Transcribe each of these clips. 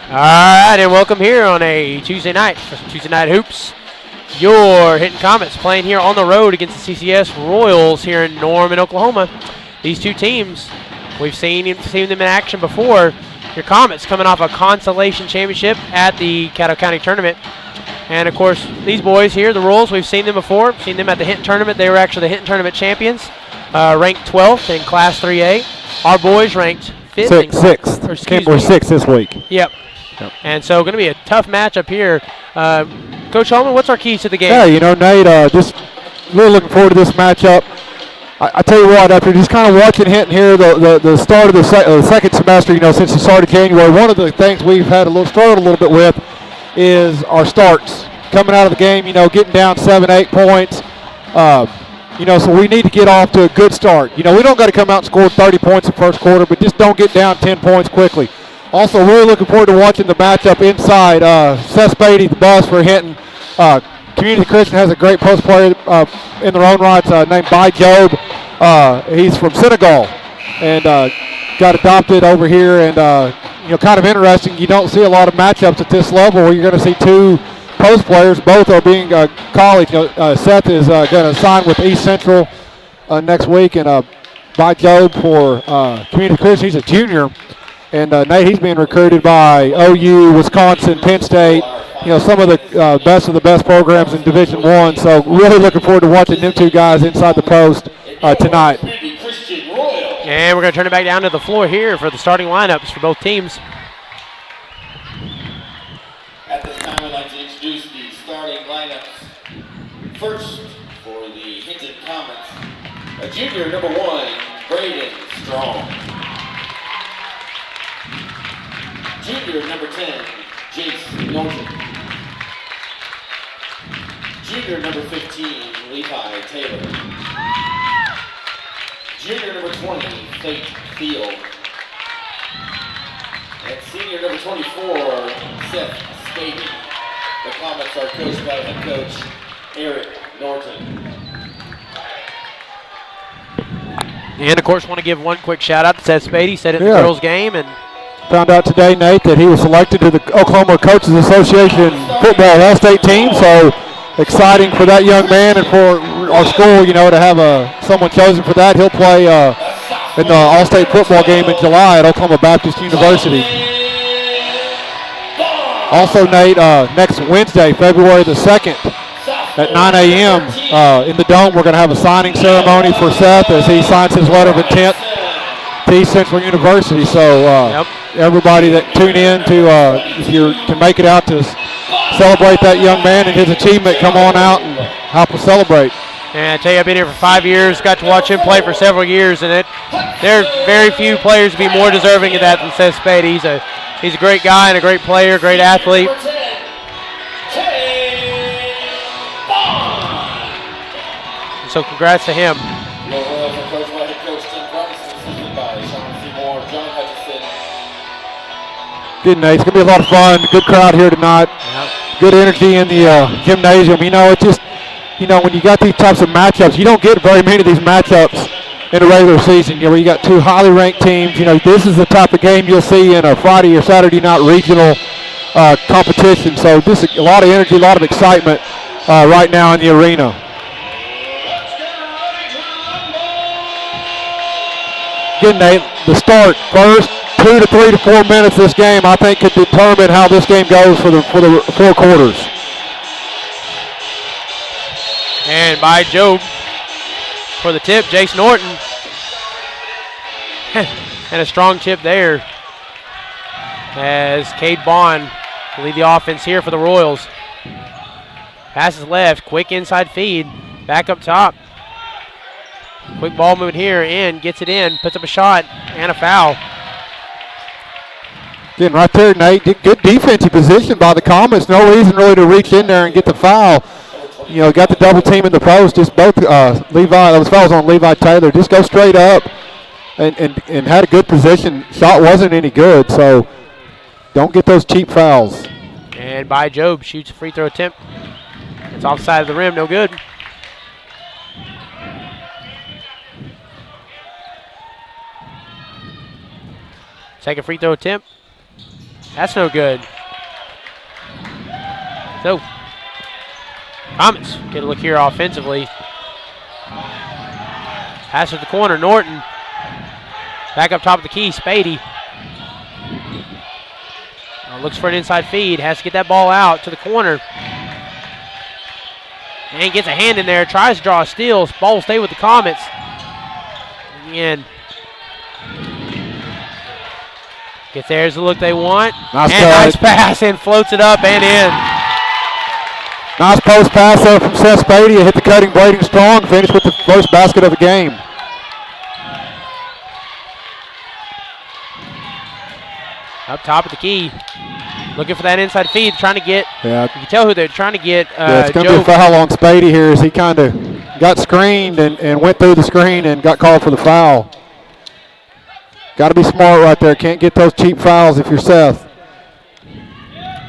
All right, and welcome here on a Tuesday night Hoops. Your Hinton Comets playing here on the road against the CCS Royals here in Norman, Oklahoma. These two teams, we've seen them in action before. Your Comets coming off a consolation championship at the Caddo County tournament. And, of course, these boys here, the Royals, we've seen them before. Seen them at the Hinton tournament. They were actually the Hinton tournament champions, ranked 12th in Class 3A. Our boys ranked 5th. Sixth. We're 6th this week. Yep. And so going to be a tough matchup here. Coach Holman, what's our keys to the game? Yeah, you know, Nate, just really looking forward to this matchup. I tell you what, after just kind of watching Hinton here, the start of the second semester, you know, since the start of January, one of the things we've had struggled a little bit with is our starts. Coming out of the game, you know, getting down 7, 8 points. You know, so we need to get off to a good start. You know, we don't got to come out and score 30 points in the first quarter, but just don't get down 10 points quickly. Also, really looking forward to watching the matchup inside. Seth Beatty, the boss for Hinton. Community Christian has a great post player in their own rights named By Job. He's from Senegal and got adopted over here. And, you know, kind of interesting. You don't see a lot of matchups at this level where you're going to see two post players. Both are being college. You know, Seth is going to sign with East Central next week. And By Job for Community Christian, he's a junior. And Nate, he's being recruited by OU, Wisconsin, Penn State, you know, some of the best of the best programs in Division I. So really looking forward to watching them two guys inside the post tonight. And we're going to turn it back down to the floor here for the starting lineups for both teams. At this time, I'd like to introduce the starting lineups. First, for the Hinton Comets, a junior, number 1, Braden Strong. Junior, number 10, Jace Norton. Junior, number 15, Levi Taylor. Junior, number 20, Fate Field. And senior, number 24, Seth Spady. The Comets are coached by head coach Eric Norton. And, of course, want to give one quick shout-out to Seth Spady. Said it in the girls' game. And found out today, Nate, that he was selected to the Oklahoma Coaches Association football All-State team. So exciting for that young man and for our school, you know, to have someone chosen for that. He'll play in the All-State football game in July at Oklahoma Baptist University. Also, Nate, next Wednesday, February the 2nd at 9 a.m. In the Dome, we're going to have a signing ceremony for Seth as he signs his letter of intent to East Central University. So everybody that tune in to, if you can make it out to celebrate that young man and his achievement, come on out and help us celebrate. And I tell you, I've been here for 5 years, got to watch him play for several years, and there are very few players to be more deserving of that than Seth Spade. He's a great guy and a great player, great athlete. So congrats to him. Good night. It's going to be a lot of fun. Good crowd here tonight. Yep. Good energy in the gymnasium. You know, it's just, you know, when you got these types of matchups, you don't get very many of these matchups in a regular season. You know, where you got two highly ranked teams. You know, this is the type of game you'll see in a Friday or Saturday night regional competition. So just a lot of energy, a lot of excitement right now in the arena. Again, Nate, the start first. 2 to 3 to 4 minutes this game, I think, could determine how this game goes for the 4 quarters. And By Job for the tip, Jace Norton. And a strong tip there as Cade Bond will lead the offense here for the Royals. Passes left, quick inside feed, back up top. Quick ball movement here, in, gets it in, puts up a shot, and a foul. Again, right there, Nate, good defensive position by the Comets. No reason really to reach in there and get the foul. You know, got the double team in the post. Just both Levi, those fouls on Levi Taylor. Just go straight up and had a good position. Shot wasn't any good, so don't get those cheap fouls. And By Job shoots a free throw attempt. It's offside of the rim, no good. Second free throw attempt. That's no good. So, Comets get a look here offensively. Pass to the corner, Norton. Back up top of the key, Spady. Looks for an inside feed, has to get that ball out to the corner. And gets a hand in there, tries to draw a steal. Ball will stay with the Comets. Again. Gets there's the look they want. Nice pass and floats it up and in. Nice post pass there from Seth Spady. Hit the cutting Braden Strong. Finished with the first basket of the game. Up top of the key. Looking for that inside feed. Trying to get, yeah. You can tell who they're trying to get. It's going to be a foul on Spady here as he kind of got screened and went through the screen and got called for the foul. Got to be smart right there. Can't get those cheap fouls if you're Seth.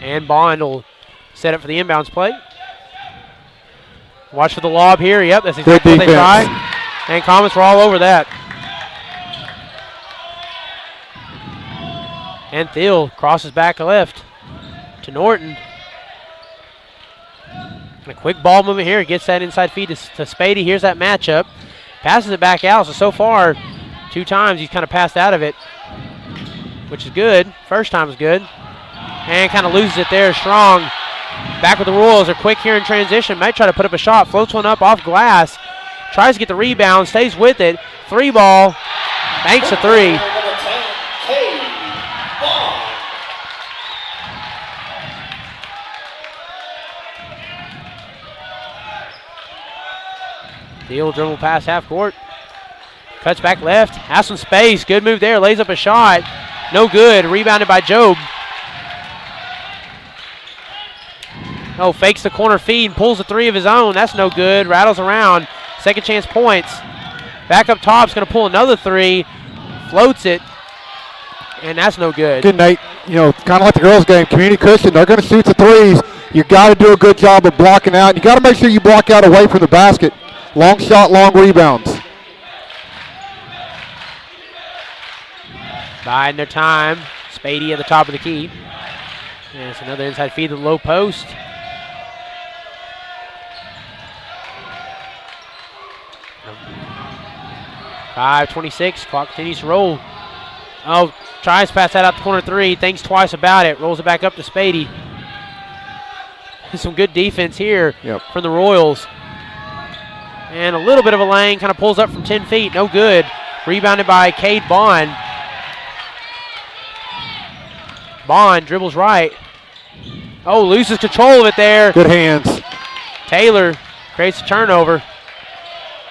And Bond will set up for the inbounds play. Watch for the lob here. Yep, that's exactly what they tried. And Comets were all over that. And Thiel crosses back left to Norton. And a quick ball movement here. Gets that inside feed to Spady. Here's that matchup. Passes it back out. So far, 2 times he's kind of passed out of it, which is good. First time is good. And kind of loses it there. Strong. Back with the Royals. They're quick here in transition. Might try to put up a shot. Floats one up off glass. Tries to get the rebound. Stays with it. 3 ball. Banks a 3. Deal dribble pass half court. Cuts back left. Has some space. Good move there. Lays up a shot. No good. Rebounded by Job. Oh, fakes the corner feed and pulls a 3 of his own. That's no good. Rattles around. Second chance points. Back up top's going to pull another 3. Floats it. And that's no good. Good night. You know, kind of like the girls' game. Community Christian, they're going to shoot the 3s. You got to do a good job of blocking out. You got to make sure you block out away from the basket. Long shot, long rebounds. Biding their time. Spady at the top of the key. And it's another inside feed to the low post. .5:26. Clock continues to roll. Oh, tries to pass that out the corner 3. Thinks twice about it. Rolls it back up to Spady. Some good defense here from the Royals. And a little bit of a lane. Kind of pulls up from 10 feet. No good. Rebounded by Cade Bond. Bond dribbles right. Oh, loses control of it there. Good hands. Taylor creates a turnover.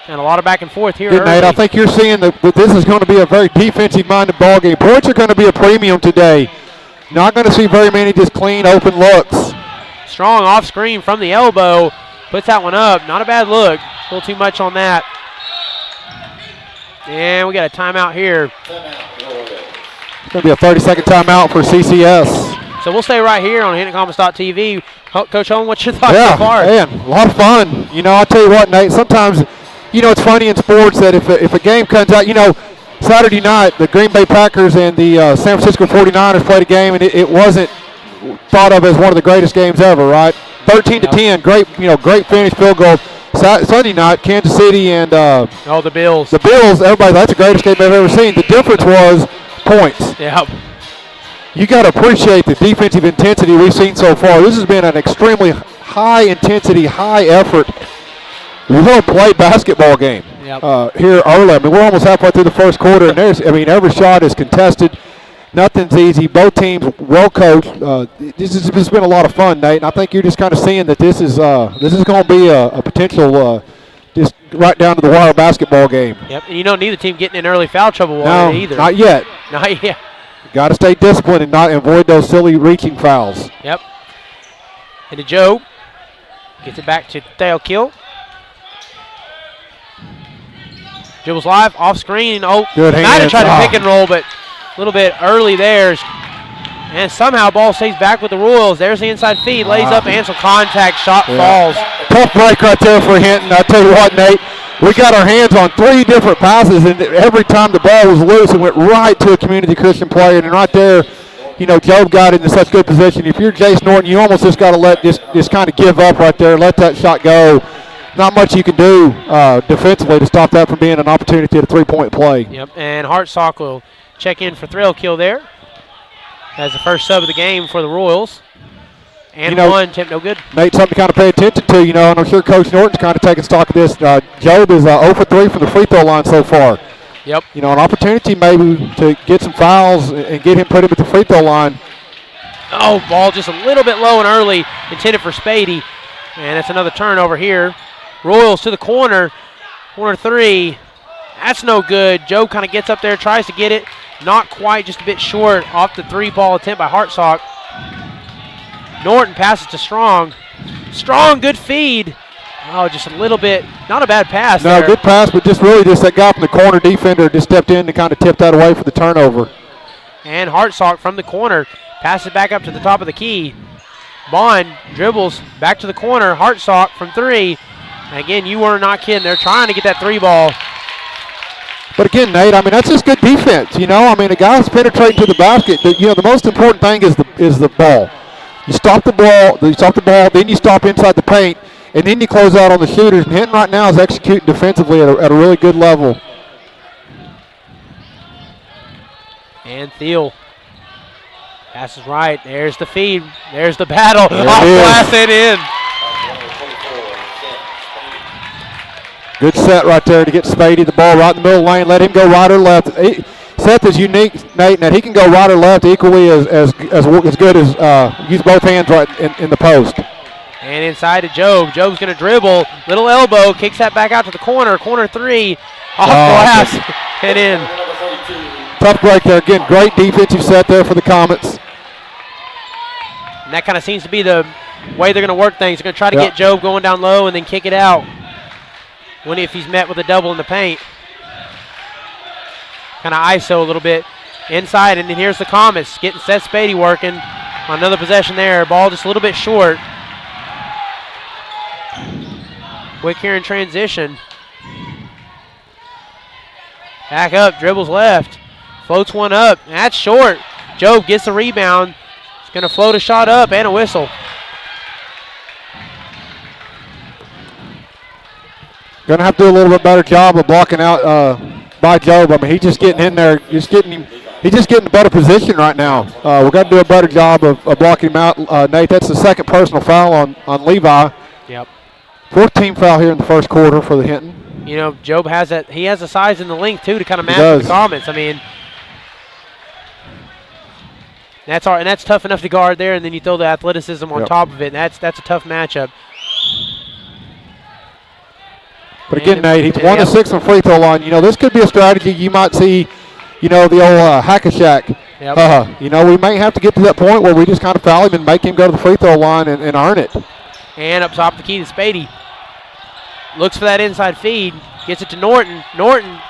And a lot of back and forth here. Good night. I think you're seeing that this is going to be a very defensive-minded ball game. Points are going to be a premium today. Not going to see very many just clean, open looks. Strong off screen from the elbow. Puts that one up. Not a bad look. A little too much on that. And we got a timeout here. It's going to be a 30-second timeout for CCS. So we'll stay right here on HintonComets.tv. Coach Owen, what's your thoughts so far? Man, a lot of fun. You know, I'll tell you what, Nate, sometimes, you know, it's funny in sports that if a game comes out, you know, Saturday night, the Green Bay Packers and the San Francisco 49ers played a game, and it wasn't thought of as one of the greatest games ever, right? 13-10, great finish, field goal. Sunday night, Kansas City and the Bills. The Bills, everybody, that's the greatest game they've ever seen. The difference was points. Yep. You got to appreciate the defensive intensity we've seen so far. This has been an extremely high intensity, high effort, well-played basketball game here early. I mean, we're almost halfway through the first quarter, and every shot is contested. Nothing's easy. Both teams well coached. This has been a lot of fun, Nate. And I think you're just kind of seeing that this is going to be a potential just right down to the wire basketball game. Yep. And you don't need the team getting in early foul trouble either. Not yet. Not yet. Got to stay disciplined and not avoid those silly reaching fouls. Yep. And to Joe. Gets it back to Theo Kill. Dribbles live, off screen. Oh, good hands. Might have tried to pick and roll, but a little bit early there. And somehow ball stays back with the Royals. There's the inside feed. Lays up and some contact. Shot falls. Tough break right there for Hinton. I'll tell you what, Nate. We got our hands on 3 different passes, and every time the ball was loose, it went right to a Community Christian player. And right there, Job got into such good position. If you're Jace Norton, you almost just got to let just kind of give up right there, let that shot go. Not much you can do defensively to stop that from being an opportunity at a three-point play. Yep, and Hartsock will check in for thrill kill there as the first sub of the game for the Royals. And one attempt, no good. Nate, something to kind of pay attention to, and I'm sure Coach Norton's kind of taking stock of this. Job is 0 for 3 from the free throw line so far. Yep. An opportunity maybe to get some fouls and get him put him at the free throw line. Oh, ball just a little bit low and early, intended for Spady. And it's another turnover here. Royals to the corner. Corner three. That's no good. Job kind of gets up there, tries to get it. Not quite, just a bit short off the three-ball attempt by Hartsock. Norton passes to Strong. Strong, good feed. Oh, just a little bit, not a bad pass there. No, good pass, but just that guy from the corner defender just stepped in to kind of tip that away for the turnover. And Hartsock from the corner passes back up to the top of the key. Bond dribbles back to the corner. Hartsock from three. And again, you were not kidding. They're trying to get that three ball. But again, Nate, that's just good defense. A guy's penetrating to the basket. The most important thing is the ball. You stop the ball, then you stop inside the paint, and then you close out on the shooters. And Hinton right now is executing defensively at a really good level. And Thiel passes right. There's the feed. There's the battle. Off glass and in. Good set right there to get Spady the ball right in the middle of the lane. Let him go right or left. Seth is unique, Nate, in that he can go right or left equally as good as use both hands right in the post. And inside to Job. Job's going to dribble. Little elbow. Kicks that back out to the corner. Corner three. Off glass and in. Tough break there. Again, great defensive set there for the Comets. And that kind of seems to be the way they're going to work things. They're going to try to get Job going down low and then kick it out if he's met with a double in the paint. Kind of ISO a little bit inside, and then here's the Comets getting Seth Spady working on another possession there. Ball just a little bit short. Quick here in transition. Back up, dribbles left, floats one up. That's short. Job gets the rebound. He's going to float a shot up and a whistle. Going to have to do a little bit better job of blocking out by Job. He's just getting in there, he's just getting a better position right now. We've got to do a better job of blocking him out. Nate, that's the second personal foul on Levi. Yep. 4th team foul here in the first quarter for the Hinton. Job has that. He has the size and the length too to kind of match with the Comets. That's hard, and that's tough enough to guard there. And then you throw the athleticism on top of it. And that's a tough matchup. But again, Nate, he's 1 of 6 on free throw line. This could be a strategy you might see. The old hack-a-shack. Yep. We may have to get to that point where we just kind of foul him and make him go to the free throw line and earn it. And up top the key to Spady. Looks for that inside feed. Gets it to Norton. Norton.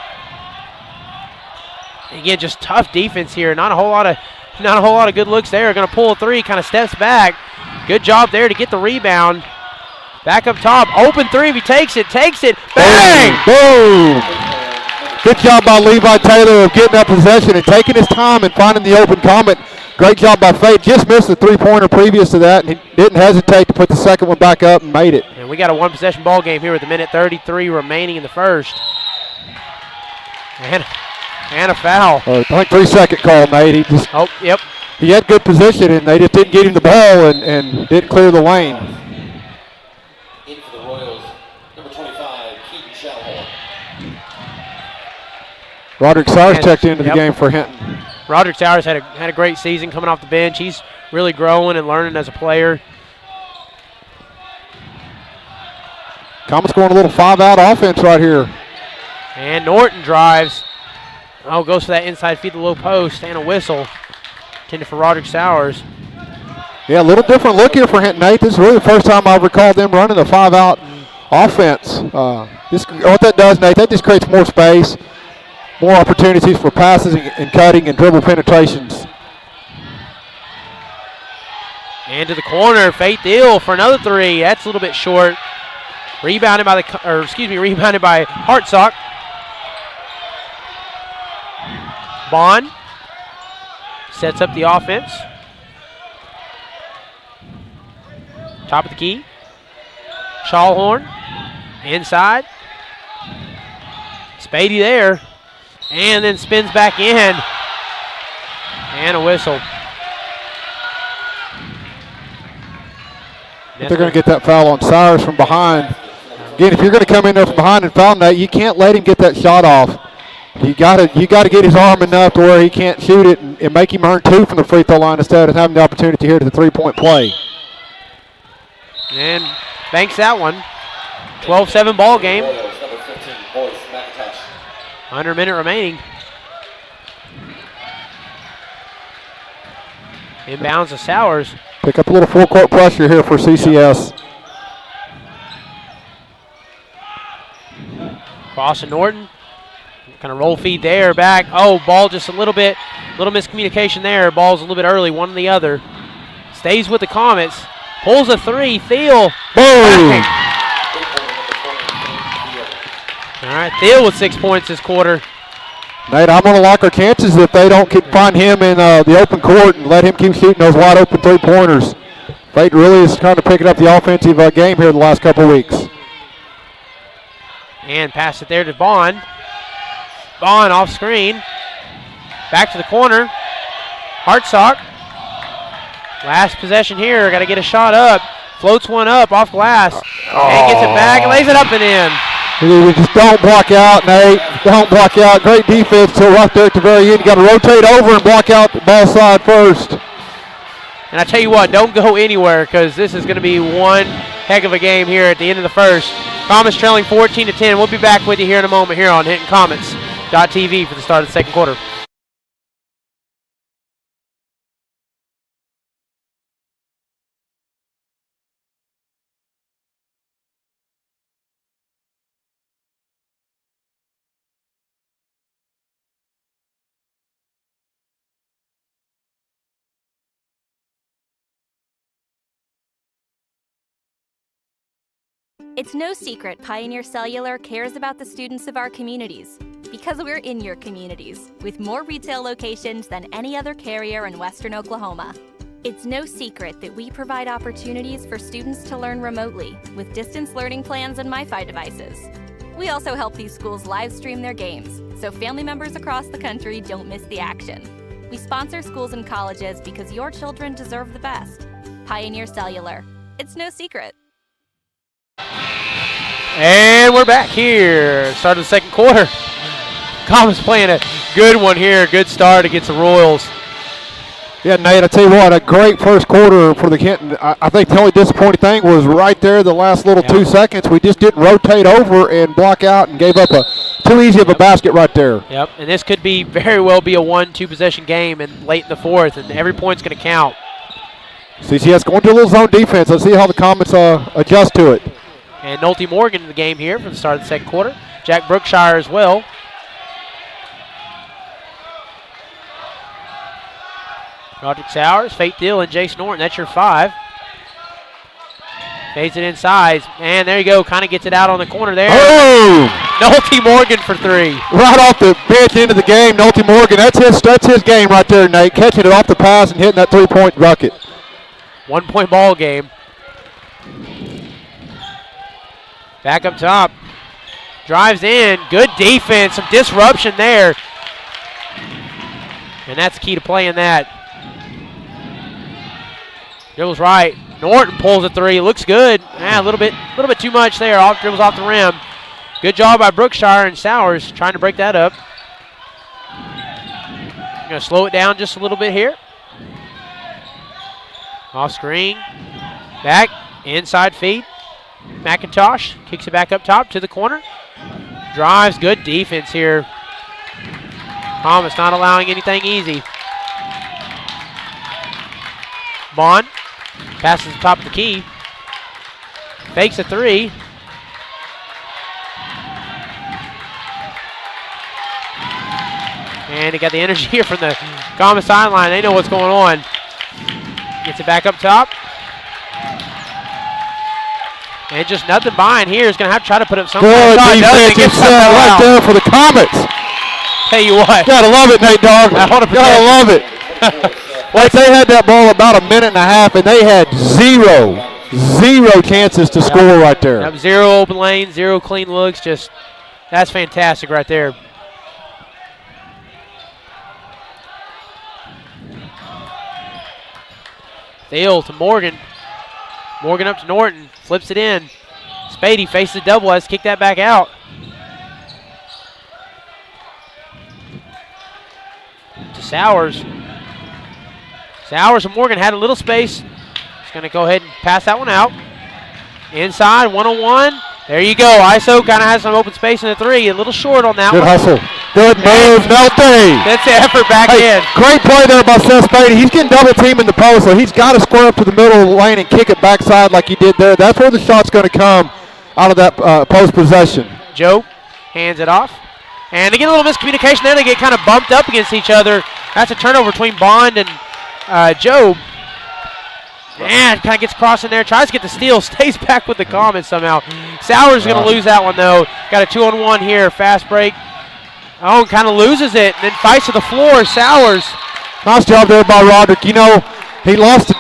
Again, just tough defense here. Not a whole lot of good looks there. Going to pull a three. Kind of steps back. Good job there to get the rebound. Back up top. Open three. If he takes it. Bang! Boom! Good job by Levi Taylor of getting that possession and taking his time and finding the open Comet. Great job by Fade. Just missed the three-pointer previous to that, and he didn't hesitate to put the second one back up and made it. And we got a one-possession ball game here with 1:33 remaining in the first. And a foul. I think 3-second call, Nate. He had good position, and they just didn't get him the ball and didn't clear the lane. In for the Royals, number 25, Keaton Shallhorn. Roderick Sowers checked into the game for Hinton. Roderick Sowers had a great season coming off the bench. He's really growing and learning as a player. Comets going a little 5-out offense right here. And Norton drives. Goes for that inside feed, the low post, and a whistle. Intended for Roderick Sowers. Yeah, a little different look here for Hinton, Nate. This is really the first time I've recalled them running a 5-out offense. What that does, Nate, that just creates more space, more opportunities for passes and cutting and dribble penetrations. And to the corner, Faith Hill for another three. That's a little bit short. Rebounded by Hartsock. Bond Sets up the offense. Top of the key. Shawhorn. Inside. Spady there. And then spins back in. And a whistle. They're going to get that foul on Cyrus from behind. Again, if you're going to come in there from behind and foul that, you can't let him get that shot off. You got to get his arm enough to where he can't shoot it and make him earn 2 from the free throw line instead of having the opportunity here to the 3-point play. And banks that one. 12-7 ball game. 100 minute remaining. Inbounds to Sowers. Pick up a little full court pressure here for CCS. Cross to Norton. Kind of roll feed there, back. Oh, ball just a little miscommunication there. Ball's a little bit early, one or the other. Stays with the Comets. Pulls a 3. Thiel. Boom! All right, Thiel with 6 points this quarter. Nate, I'm going to like our chances if they don't find him in the open court and let him keep shooting those wide open 3-pointers. Fate really is kind of picking up the offensive game here the last couple of weeks. And pass it there to Bond. Bond off screen. Back to the corner. Hartsock. Last possession here. Got to get a shot up. Floats one up off glass. And gets it back and lays it up and in. You just don't block out, Nate. Don't block out. Great defense till right there at the very end. You got to rotate over and block out the ball side first. And I tell you what, don't go anywhere because this is going to be one heck of a game here at the end of the first. Comets trailing 14-10. We'll be back with you here in a moment here on Hinton Comets.tv for the start of the second quarter. It's no secret Pioneer Cellular cares about the students of our communities because we're in your communities with more retail locations than any other carrier in Western Oklahoma. It's no secret that we provide opportunities for students to learn remotely with distance learning plans and MiFi devices. We also help these schools live stream their games so family members across the country don't miss the action. We sponsor schools and colleges because your children deserve the best. Pioneer Cellular. It's no secret. And we're back here. Start of the second quarter. Comets playing a good one here. Good start against the Royals. Yeah, Nate, I tell you what, a great first quarter for the Hinton. I think the only disappointing thing was right there the last little 2 seconds. We just didn't rotate over and block out and gave up too easy of a basket right there. Yep, and this could be very well be a 1-2 possession game and late in the fourth, and every point's going to count. CCS going to a little zone defense. Let's see how the Comets adjust to it. And Nolte Morgan in the game here for the start of the second quarter. Jack Brookshire as well. Roderick Sowers, Fate Thiel, and Jace Norton. That's your 5. Fades it inside. And there you go. Kind of gets it out on the corner there. Oh! Nolte Morgan for 3. Right off the bench into the game, Nolte Morgan. That's his game right there, Nate. Catching it off the pass and hitting that 3-point bucket. 1-point ball game. Back up top. Drives in. Good defense. Some disruption there. And that's key to playing that. Dribbles right. Norton pulls a 3. Looks good. A little bit too much there. Dribbles off the rim. Good job by Brookshire and Sowers trying to break that up. Going to slow it down just a little bit here. Off screen. Back. Inside feed. McIntosh kicks it back up top to the corner. Drives. Good defense here. Thomas not allowing anything easy. Bond passes the top of the key. Fakes a 3. And he got the energy here from the Common sideline. They know what's going on. Gets it back up top. And just nothing behind here. Is going to have to try to put up some good defensive set right there for the Comets. Tell you what. Gotta love it, Nate Dogg. Gotta love it. Like they had that ball about a minute and a half, and they had zero chances to score right there. Yep, 0 open lanes, 0 clean looks. Just that's fantastic right there. Thiel to Morgan. Morgan up to Norton. Flips it in. Spady faces the double. Has to kick that back out. To Sowers. Sowers and Morgan had a little space. He's going to go ahead and pass that one out. Inside, 1-on-1. There you go. ISO kind of has some open space in the 3. A little short on that Good one. hustle. Good move, Nolte. That's the effort back in. Great play there by Seth Spady. He's getting double team in the post, so he's got to square up to the middle of the lane and kick it backside like he did there. That's where the shot's going to come out of that post possession. Joe hands it off. And they get a little miscommunication there. They get kind of bumped up against each other. That's a turnover between Bond and Joe. And kind of gets across in there, tries to get the steal, stays back with the Comets somehow. Sowers is going to lose that one, though. Got a 2-on-1 here, fast break. Oh, kind of loses it, and then fights to the floor. Sowers. Nice job there by Roderick. You know, he lost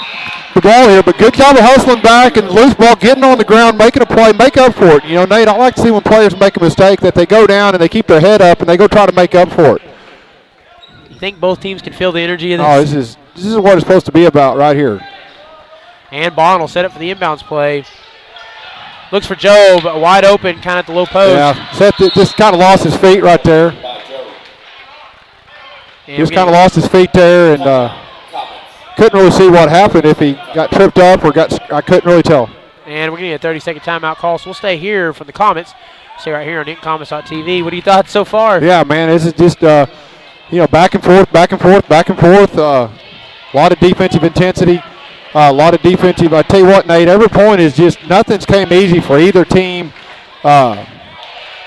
the ball here, but good job of hustling back and loose ball, getting on the ground, making a play, make up for it. You know, Nate, I like to see when players make a mistake that they go down and they keep their head up and they go try to make up for it. You think both teams can feel the energy of this? Oh, this is what it's supposed to be about right here. And Bond will set up for the inbounds play. Looks for Joe, but wide open, kind of at the low post. Yeah, Seth just kind of lost his feet right there. Just kind of lost his feet there and couldn't really see what happened, if he got tripped up or I couldn't really tell. And we're going to get a 30-second timeout call, so we'll stay here for the Comets. Stay right here on HintonComets.tv. What do you thought so far? Yeah, man, this is just, back and forth, back and forth, back and forth. A lot of defensive intensity. A lot of defensive. I tell you what, Nate, every point is just nothing's came easy for either team.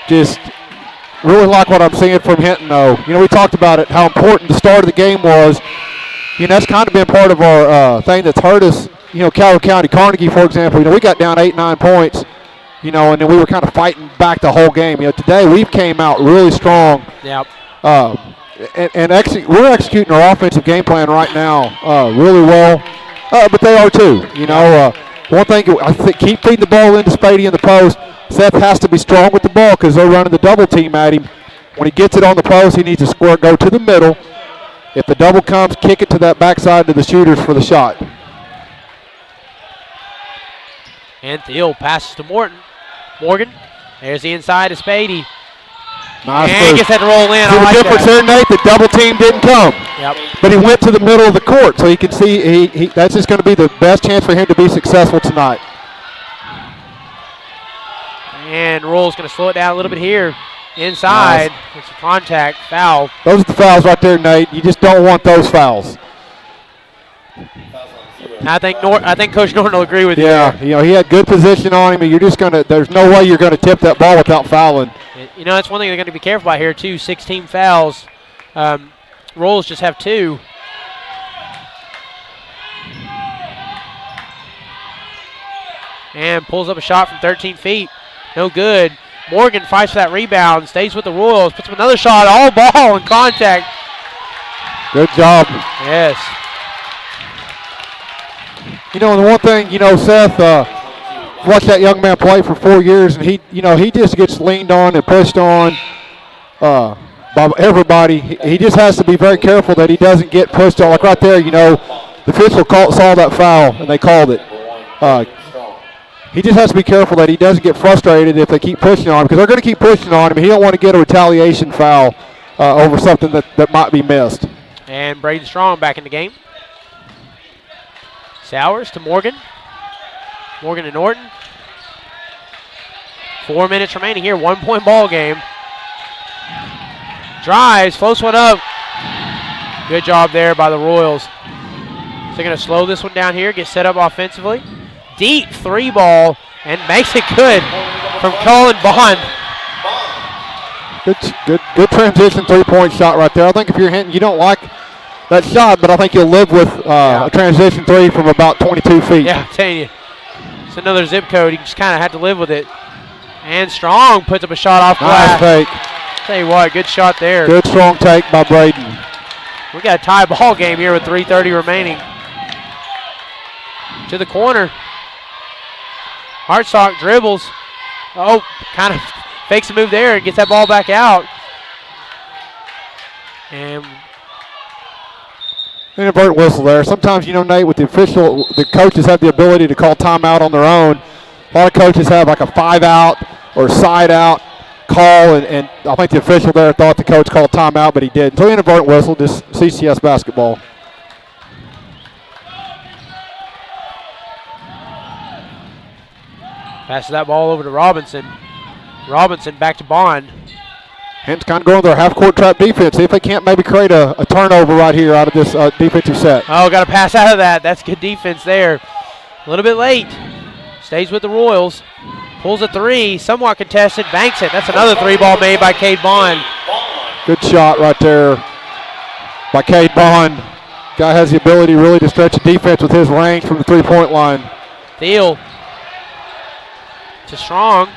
Just really like what I'm seeing from Hinton, though. You know, we talked about it, how important the start of the game was. You know, that's kind of been part of our thing that's hurt us. You know, Calhoun County, Carnegie, for example, you know, we got down 8-9 points, you know, and then we were kind of fighting back the whole game. You know, today we came out really strong. Yep. We're executing our offensive game plan right now really well. But they are too. You know, one thing, I think, keep feeding the ball into Spady in the post. Seth has to be strong with the ball because they're running the double team at him. When he gets it on the post, he needs to go to the middle. If the double comes, kick it to that backside to the shooters for the shot. And Thiel passes to Morgan. There's the inside to Spady. Nice and move. gets that roll in. See the difference there, Nate? The double team didn't come. Yep. But he went to the middle of the court, so you can see that's just going to be the best chance for him to be successful tonight. And Roll's going to slow it down a little bit here. Inside. Nice. It's a contact foul. Those are the fouls right there, Nate. You just don't want those fouls. I think Coach Norton will agree with you. Yeah, there. you know, he had good position on him, and you're just there's no way you're going to tip that ball without fouling. You know, that's one thing they're going to be careful about here, too. 16 fouls. Rolls just have 2. And pulls up a shot from 13 feet. No good. Morgan fights for that rebound, stays with the Royals, puts up another shot, all ball in contact. Good job. Yes. You know, the one thing, you know, Seth, watched that young man play for 4 years, and he just gets leaned on and pushed on by everybody. He just has to be very careful that he doesn't get pushed on. Like right there, you know, the official saw that foul, and they called it. He just has to be careful that he doesn't get frustrated if they keep pushing on him, because they're going to keep pushing on him. He don't want to get a retaliation foul over something that might be missed. And Braden Strong back in the game. Sowers to Morgan. Morgan to Norton. 4 minutes remaining here. 1-point ball game. Drives, floats one up. Good job there by the Royals. So they're going to slow this one down here, get set up offensively. Deep 3 ball, and makes it good from Colin Bond. Good transition 3-point shot right there. I think if you're Hinton, you don't like that shot, but I think you'll live with a transition 3 from about 22 feet. Yeah, I'm telling you. It's another zip code. You just kind of have to live with it. And Strong puts up a shot off glass. Nice take. Tell you what, good shot there. Good strong take by Braden. We got a tie ball game here with 3:30 remaining. To the corner. Hartsock dribbles. Oh, kind of fakes a move there and gets that ball back out. And inadvertent whistle there. Sometimes, you know, Nate, with the coaches have the ability to call timeout on their own. A lot of coaches have like a 5-out or side-out call, and I think the official there thought the coach called timeout, but he didn't. So inadvertent whistle, just CCS basketball. passes that ball over to Robinson. Robinson back to Bond. Hinton's kind of going their half-court trap defense. See if they can't maybe create a turnover right here out of this defensive set. Oh, got to pass out of that. That's good defense there. A little bit late. Stays with the Royals. Pulls a three. Somewhat contested. Banks it. That's another three ball made by Cade Bond. Good shot right there by Cade Bond. Guy has the ability really to stretch the defense with his range from the three-point line. Thiel to Strong.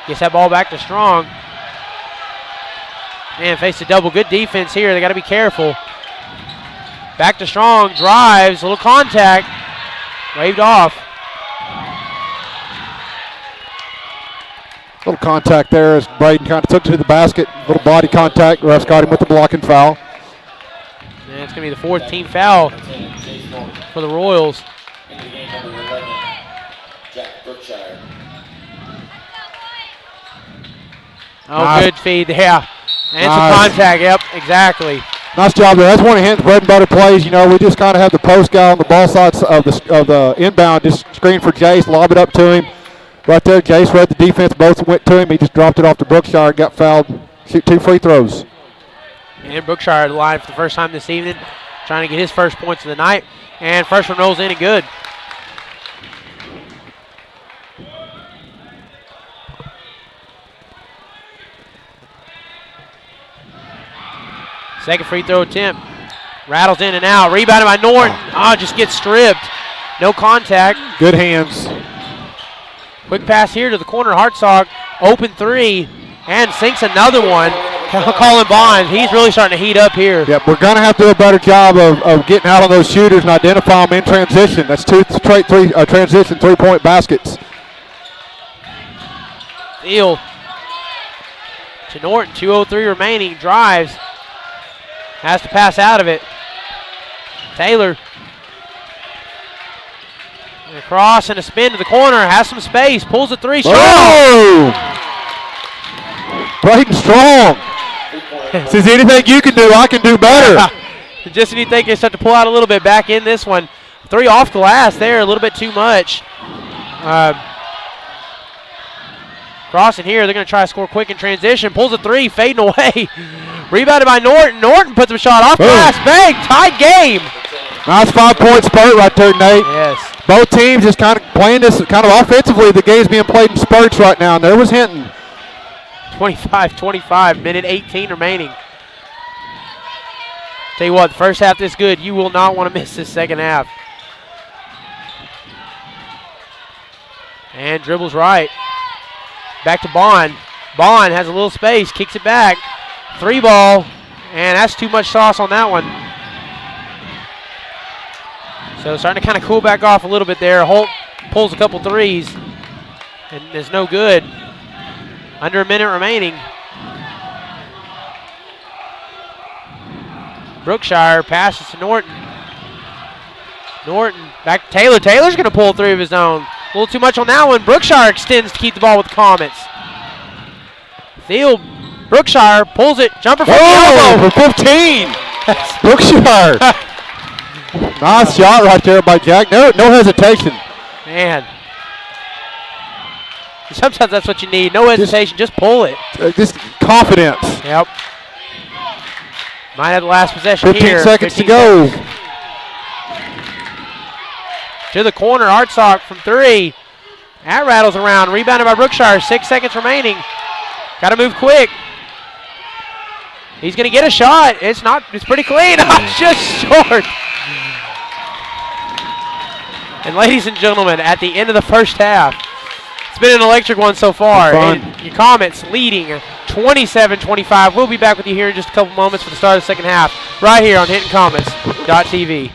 Gets that ball back to Strong. Man, face a double. Good defense here. They got to be careful. Back to Strong. Drives. A little contact. Waved off. Little contact there as Braden kind of took it to the basket. Little body contact. Refs got him with the blocking foul. And it's going to be the fourth team foul for the Royals. Into the game, number 11, Jack Brookshire. Oh, Nice. good feed. Yeah. And some Nice. contact. Yep, exactly. Nice job there. That's one of Hinton's bread and butter plays. You know, we just kind of have the post guy on the ball side of the inbound, just screen for Jace, lob it up to him. Right there, Jace read the defense, both went to him. He just dropped it off to Brookshire, got fouled, shoot 2 free throws. And Brookshire live for the first time this evening, trying to get his first points of the night. And first one rolls in and good. Second free throw attempt. Rattles in and out. Rebounded by Norton. Oh, just gets stripped. No contact. Good hands. Quick pass here to the corner. Hartsock. Open three. And sinks another one. Colin Bond. He's really starting to heat up here. Yep, we're going to have to do a better job of getting out on those shooters and identify them in transition. That's 2 straight transition three-point baskets. Thiel to Norton. 2:03 remaining. Drives. Has to pass out of it. Taylor. And across and a spin to the corner. Has some space. Pulls a three. Strong. Oh! Braden Strong. Says anything you can do, I can do better. Just when you think they start to pull out a little bit back in this one. Three off glass there. A little bit too much. Crossing here. They're going to try to score quick in transition. Pulls a three. Fading away. Rebounded by Norton. Norton puts up a shot off glass. Bang! Tied game. Nice 5-point spurt right there, Nate. Yes. Both teams just kind of playing this kind of offensively. The game's being played in spurts right now, and there was Hinton. 25-25, minute 18 remaining. Tell you what, the first half this good. You will not want to miss this second half. And dribbles right. Back to Bond. Bond has a little space, kicks it back. Three ball, and that's too much sauce on that one. So starting to kind of cool back off a little bit there. Holt pulls a couple threes, and it's no good. Under a minute remaining. Brookshire passes to Norton. Norton back to Taylor. Taylor's going to pull three of his own. A little too much on that one. Brookshire extends to keep the ball with the Comets. Thiel. Brookshire pulls it. Jumper from the elbow. For 15. Brookshire. Nice shot right there by Jack. No hesitation. Man. Sometimes that's what you need. No hesitation. Just pull it. Just confidence. Yep. Might have the last possession 15 here. seconds to go. To the corner. Hartsock from three. That rattles around. Rebounded by Brookshire. 6 seconds remaining. Got to move quick. He's going to get a shot. It's pretty clean. It's just short. And ladies and gentlemen, at the end of the first half, it's been an electric one so far. And your Comets leading 27-25. We'll be back with you here in just a couple moments for the start of the second half, right here on HintonComets.tv.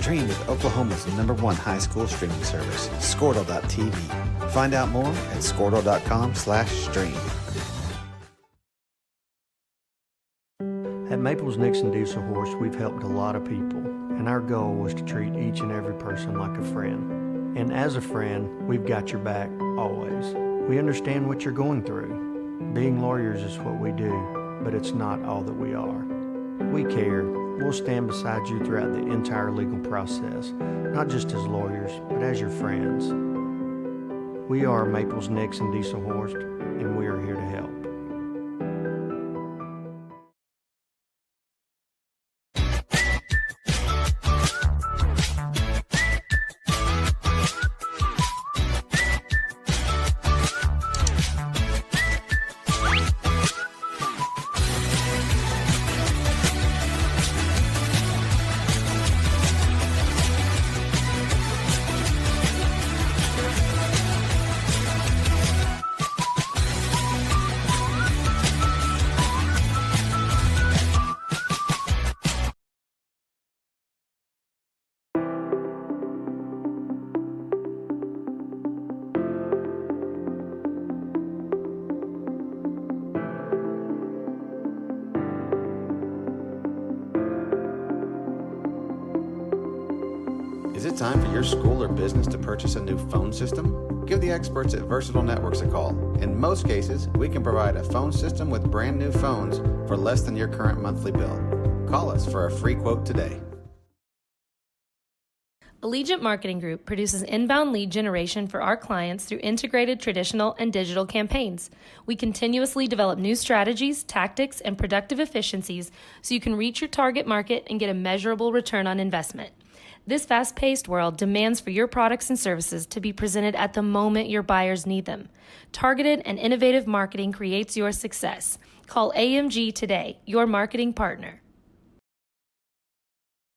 Stream with Oklahoma's #1 high school streaming service, Squirtle.tv. Find out more at squirtle.com/stream. At Maples Nixon Diesel Horse, we've helped a lot of people, and our goal was to treat each and every person like a friend. And as a friend, we've got your back always. We understand what you're going through. Being lawyers is what we do, but it's not all that we are. We care. We'll stand beside you throughout the entire legal process, not just as lawyers, but as your friends. We are Maples Nixon Diesel Horse, and we are here to help. Is it time for your school or business to purchase a new phone system? Give the experts at Versatile Networks a call. In most cases, we can provide a phone system with brand new phones for less than your current monthly bill. Call us for a free quote today. Allegiant Marketing Group produces inbound lead generation for our clients through integrated traditional and digital campaigns. We continuously develop new strategies, tactics, and productive efficiencies so you can reach your target market and get a measurable return on investment. This fast-paced world demands for your products and services to be presented at the moment your buyers need them. Targeted and innovative marketing creates your success. Call AMG today, your marketing partner.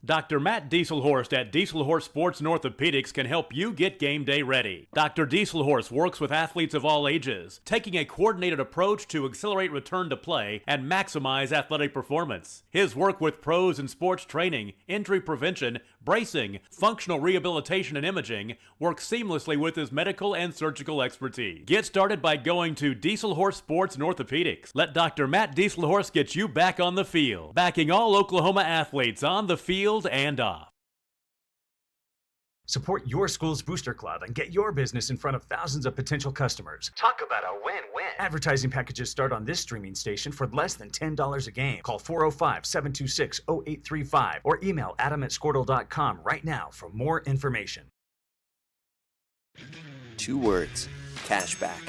Dr. Matt Dieselhorst at Dieselhorst Sports and Orthopedics can help you get game day ready. Dr. Dieselhorst works with athletes of all ages, taking a coordinated approach to accelerate return to play and maximize athletic performance. His work with pros in sports training, injury prevention, bracing, functional rehabilitation, and imaging works seamlessly with his medical and surgical expertise. Get started by going to Dieselhorst Sports and Orthopedics. Let Dr. Matt Dieselhorst get you back on the field, backing all Oklahoma athletes on the field and off. Support your school's booster club and get your business in front of thousands of potential customers. Talk about a win-win. Advertising packages start on this streaming station for less than $10 a game. Call 405-726-0835 or email adam@squirtle.com right now for more information. 2 words, cashback.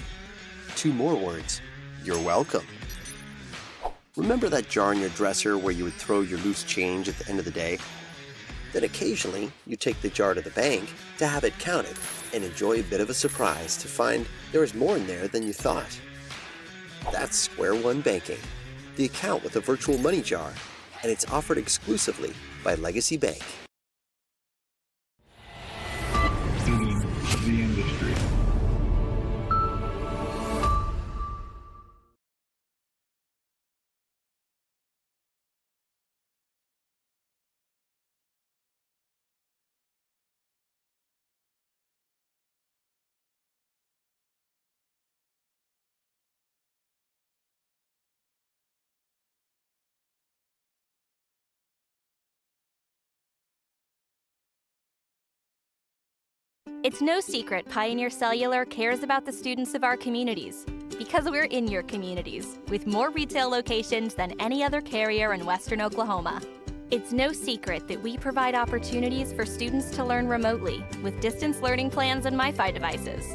2 more words, you're welcome. Remember that jar in your dresser where you would throw your loose change at the end of the day? Then occasionally, you take the jar to the bank to have it counted and enjoy a bit of a surprise to find there is more in there than you thought. That's Square One Banking, the account with a virtual money jar, and it's offered exclusively by Legacy Bank. The industry. It's no secret Pioneer Cellular cares about the students of our communities because we're in your communities with more retail locations than any other carrier in Western Oklahoma. It's no secret that we provide opportunities for students to learn remotely with distance learning plans and MiFi devices.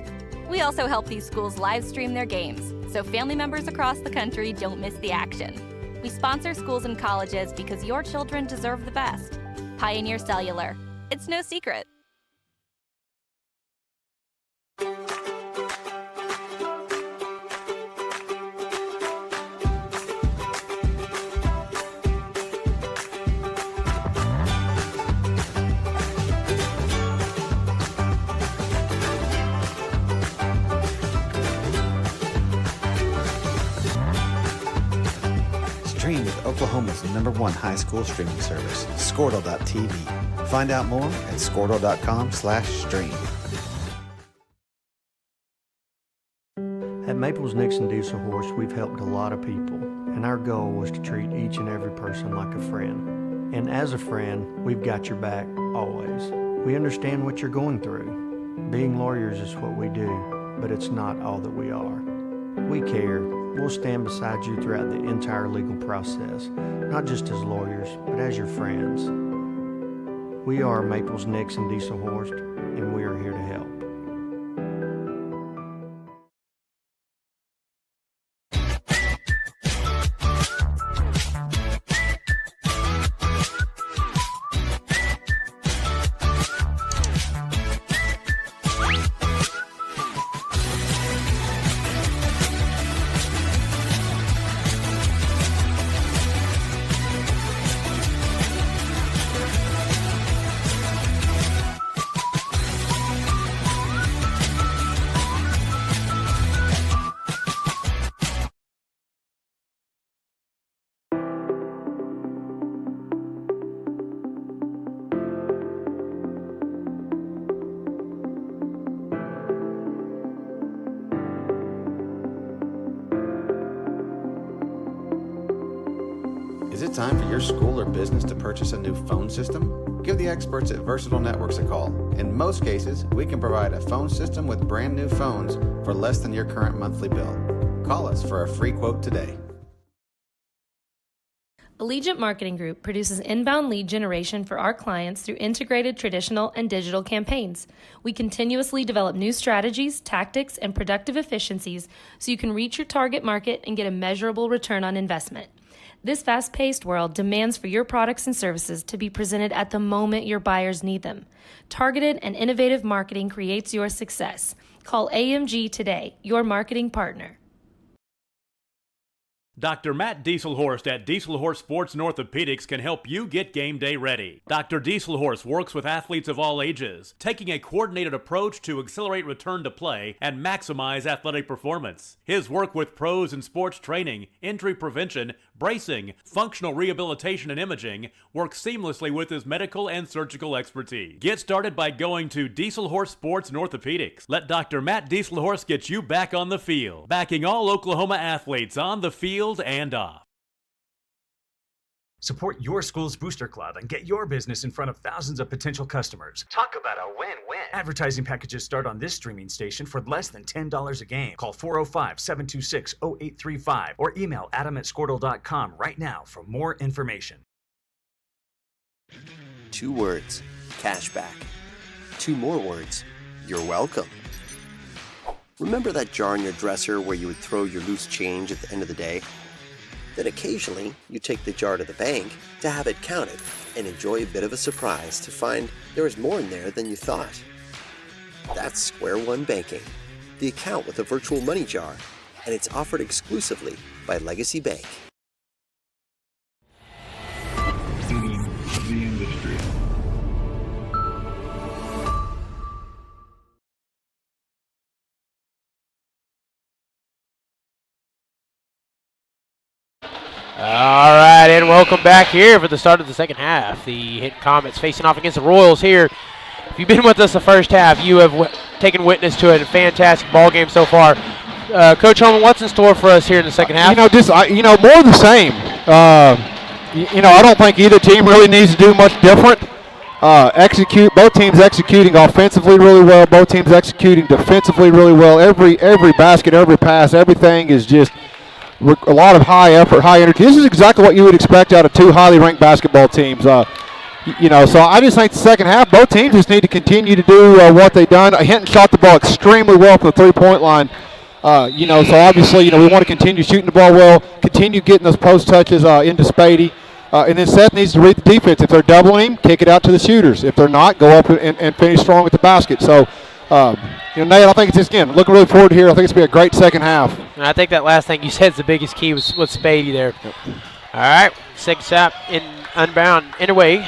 We also help these schools live stream their games so family members across the country don't miss the action. We sponsor schools and colleges because your children deserve the best. Pioneer Cellular, It's no secret. Stream with Oklahoma's #1 high school streaming service, Squirtle.tv. Find out more at Squirtle.com/stream. At Maples Nixon Diesel Horse, we've helped a lot of people, and our goal was to treat each and every person like a friend. And as a friend, we've got your back always. We understand what you're going through. Being lawyers is what we do, but it's not all that we are. We care. We'll stand beside you throughout the entire legal process, not just as lawyers, but as your friends. We are Maples Nixon Diesel Horse, and we are here to help. Is it time for your school or business to purchase a new phone system? Give the experts at Versatile Networks a call. In most cases, we can provide a phone system with brand new phones for less than your current monthly bill. Call us for a free quote today. Allegiant Marketing Group produces inbound lead generation for our clients through integrated traditional and digital campaigns. We continuously develop new strategies, tactics, and productive efficiencies so you can reach your target market and get a measurable return on investment. This fast-paced world demands for your products and services to be presented at the moment your buyers need them. Targeted and innovative marketing creates your success. Call AMG today, your marketing partner. Dr. Matt Dieselhorst at Dieselhorst Sports and Orthopedics can help you get game day ready. Dr. Dieselhorst works with athletes of all ages, taking a coordinated approach to accelerate return to play and maximize athletic performance. His work with pros in sports training, injury prevention, bracing, functional rehabilitation, and imaging works seamlessly with his medical and surgical expertise. Get started by going to Dieselhorst Sports and Orthopedics. Let Dr. Matt Dieselhorst get you back on the field, backing all Oklahoma athletes on the field and off. Support your school's booster club and get your business in front of thousands of potential customers. Talk about a win-win. Advertising packages start on this streaming station for less than $10 a game. Call 405-726-0835 or email adam@squirtle.com right now for more information. 2 words, cashback. 2 more words, you're welcome. Remember that jar in your dresser where you would throw your loose change at the end of the day? Then occasionally, you take the jar to the bank to have it counted and enjoy a bit of a surprise to find there is more in there than you thought. That's Square One Banking, the account with a virtual money jar, and it's offered exclusively by Legacy Bank. The industry. All right, and welcome back here for the start of the second half. The Hinton Comets facing off against the Royals here. If you've been with us the first half, you have taken witness to a fantastic ball game so far. Coach Holman, what's in store for us here in the second half? More of the same. I don't think either team really needs to do much different. Both teams executing offensively really well. Both teams executing defensively really well. Every basket, every pass, everything is just a lot of high effort, high energy. This is exactly what you would expect out of 2 highly ranked basketball teams. So I just think the second half, both teams just need to continue to do what they've done. Hinton shot the ball extremely well from the three-point line. So obviously, we want to continue shooting the ball well, continue getting those post touches into Spady. And then Seth needs to read the defense. If they're doubling him, kick it out to the shooters. If they're not, go up and finish strong at the basket. So, Nate, I think it's just, again, looking really forward to here. I think it's going to be a great second half. And I think that last thing you said is the biggest key with Spady there. Yep. All right, second shot in unbound anyway.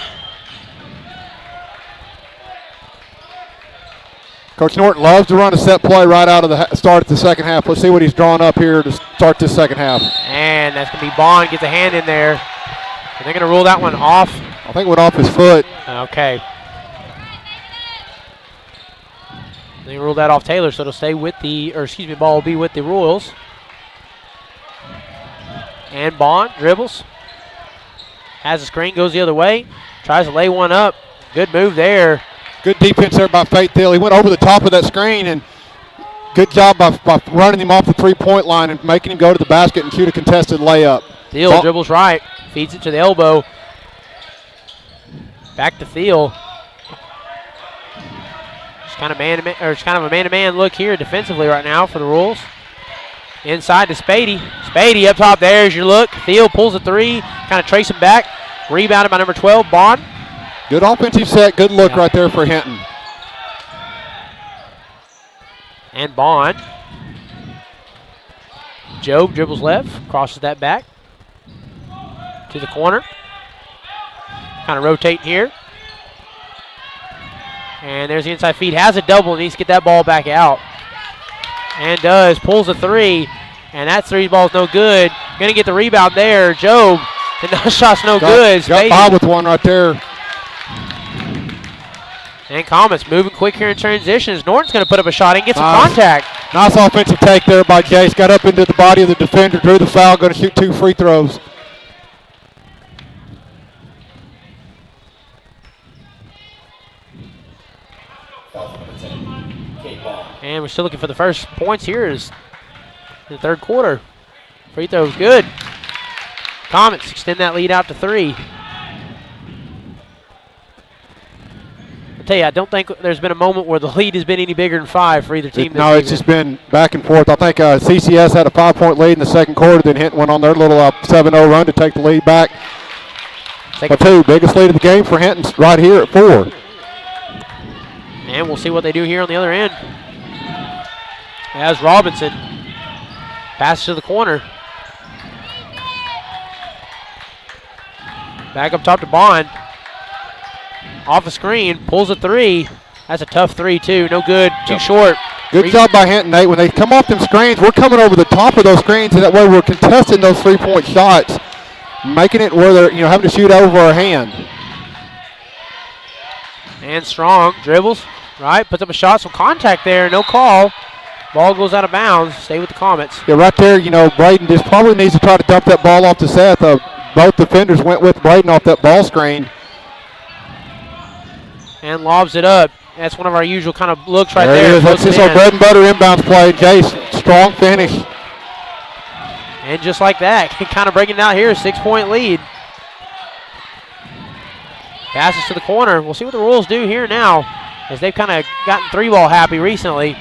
Coach Norton loves to run a set play right out of the start of the second half. Let's see what he's drawn up here to start this second half. And that's going to be Bond, gets a hand in there. And they're going to rule that one off. I think it went off his foot. Okay. They ruled that off Taylor, so it'll stay with ball will be with the Royals. And Bond dribbles. Has a screen, goes the other way. Tries to lay one up. Good move there. Good defense there by Faith Hill. He went over the top of that screen, and good job by running him off the three-point line and making him go to the basket and shoot a contested layup. Thiel dribbles right, feeds it to the elbow. Back to Thiel. It's kind of a man-to-man look here defensively right now for the Royals. Inside to Spady. Spady up top. There's your look. Thiel pulls a three, kind of trace him back. Rebounded by number 12, Bond. Good offensive set, good look right there for Hinton. And Bond. Jobe dribbles left, crosses that back to the corner. Kind of rotating here. And there's the inside feed. Has a double and needs to get that ball back out. And does. Pulls a three. And that three ball's no good. Going to get the rebound there. Jobe. And that shot's no good. Got Bob with one right there. And Comets moving quick here in transitions. Norton's going to put up a shot and get some contact. Nice offensive take there by Jace. Got up into the body of the defender, drew the foul, going to shoot 2 free throws. And we're still looking for the first points here in the third quarter. Free throws good. Comets extend that lead out to 3. Tell you, I don't think there's been a moment where the lead has been any bigger than 5 for either team. No, it's just been back and forth. I think CCS had a 5-point lead in the second quarter, then Hinton went on their little 7-0 run to take the lead back. But 2, biggest lead of the game for Hinton right here at 4. And we'll see what they do here on the other end. As Robinson passes to the corner. Back up top to Bond. Off the screen, pulls a 3. That's a tough 3 too. No good, too short. Good job by Hinton, Nate. When they come off them screens, we're coming over the top of those screens, and that way we're contesting those 3-point shots, making it where they're having to shoot over our hand. And Strong dribbles, right, puts up a shot, some contact there, no call. Ball goes out of bounds. Stay with the Comets. Yeah, right there, Braden just probably needs to try to dump that ball off to Seth. Both defenders went with Braden off that ball screen. And lobs it up. That's one of our usual kind of looks right there. There it is. That's just our bread and butter inbounds play. Jace, strong finish. And just like that, kind of breaking it out here, 6-point lead. Passes to the corner. We'll see what the Royals do here now, as they've kind of gotten 3-ball happy recently.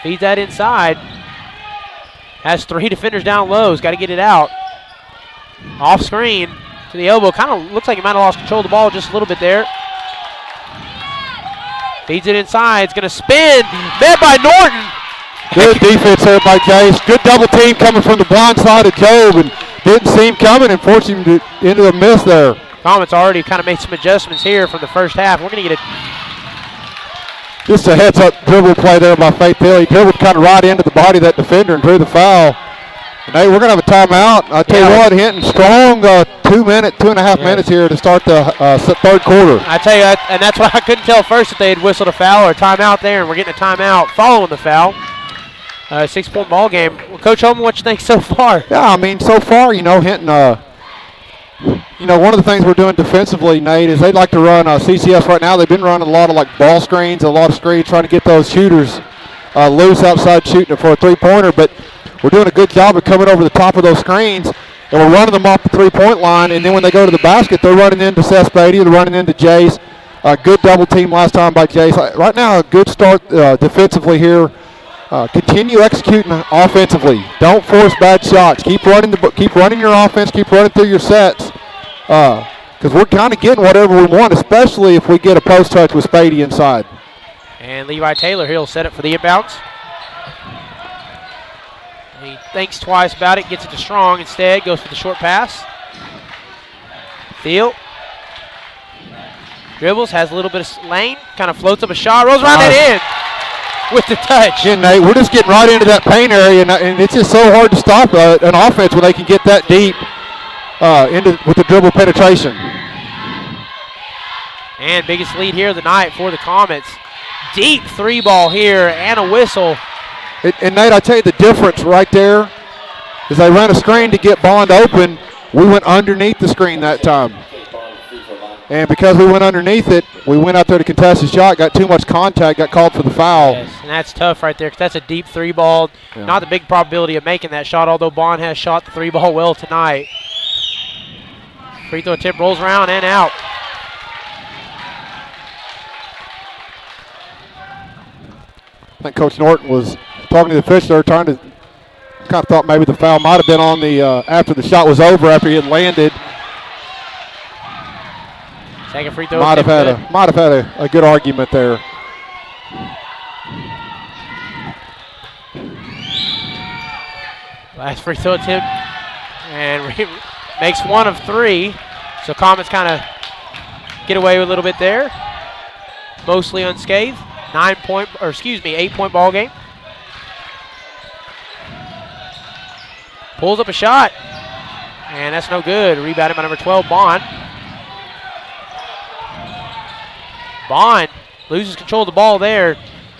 Feeds that inside. Has 3 defenders down low. He's got to get it out. Off screen to the elbow. Kind of looks like he might have lost control of the ball just a little bit there. Feeds it inside. It's going to spin. Met by Norton. Good defense there by Jace. Good double team coming from the blind side of Jobe, and didn't see him coming and forced him into a miss there. Comets already kind of made some adjustments here from the first half. We're going to get just a heads-up dribble play there by Faith Hill. He dribbled kind of right into the body of that defender and drew the foul. And hey, we're going to have a timeout. I tell you what, Hinton, strong 2.5 minutes here to start the third quarter. I tell you, and that's why I couldn't tell first if they had whistled a foul or a timeout there, and we're getting a timeout following the foul. 6-point ball game. Well, Coach Holman, what you think so far? Yeah, I mean, so far, Hinton, one of the things we're doing defensively, Nate, is they'd like to run CCS right now. They've been running a lot of ball screens, a lot of screens, trying to get those shooters loose outside shooting for a 3-pointer, but we're doing a good job of coming over the top of those screens, and we're running them off the 3-point line, and then when they go to the basket, they're running into Seth Spady, they're running into Jace. Good double team last time by Jace. Right now, a good start defensively here. Continue executing offensively. Don't force bad shots. Keep running your offense. Keep running through your sets. because we're kind of getting whatever we want, especially if we get a post touch with Spady inside. And Levi Taylor, he'll set it for the inbounds. He thinks twice about it, gets it to Strong instead, goes for the short pass. Thiel dribbles, has a little bit of lane, kind of floats up a shot, rolls around and in with the touch. Yeah, Nate, we're just getting right into that paint area, and it's just so hard to stop an offense when they can get that deep with the dribble penetration. And biggest lead here of the night for the Comets. Deep three ball here and a whistle. And Nate, I tell you the difference right there is they ran a screen to get Bond open. We went underneath the screen that time. And because we went underneath it, we went out there to contest the shot, got too much contact, got called for the foul. Yes, and that's tough right there because that's a deep three ball. Yeah. Not the big probability of making that shot, although Bond has shot the three ball well tonight. Free throw tip rolls around and out. I think Coach Norton was talking to the official, trying to kind of thought maybe the foul might have been on the after the shot was over, after he had landed. Second free throw. Might have had a good argument there. Last free throw attempt, and makes one of three. So Comets kind of get away with a little bit there. Mostly unscathed. 8-point ball game. Pulls up a shot, and that's no good. Rebounded by number 12, Bond. Bond loses control of the ball there.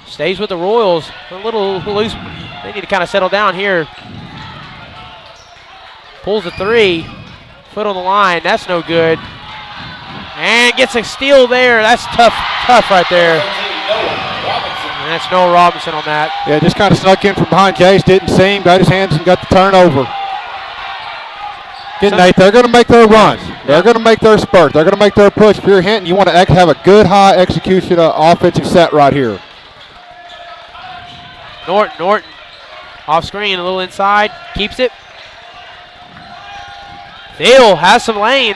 Stays with the Royals. A little loose. They need to kind of settle down here. Pulls a three. Foot on the line. That's no good. And gets a steal there. That's tough right there. And that's Noah Robinson on that. Yeah, just kind of snuck in from behind Jace. Didn't see him. Got his hands and got the turnover. Again, Nate, they're going to make their run. They're going to make their spurt. They're going to make their push. If you're Hinton, you want to have a good high execution offensive set right here. Norton off screen, a little inside, keeps it. Thiel has some lane.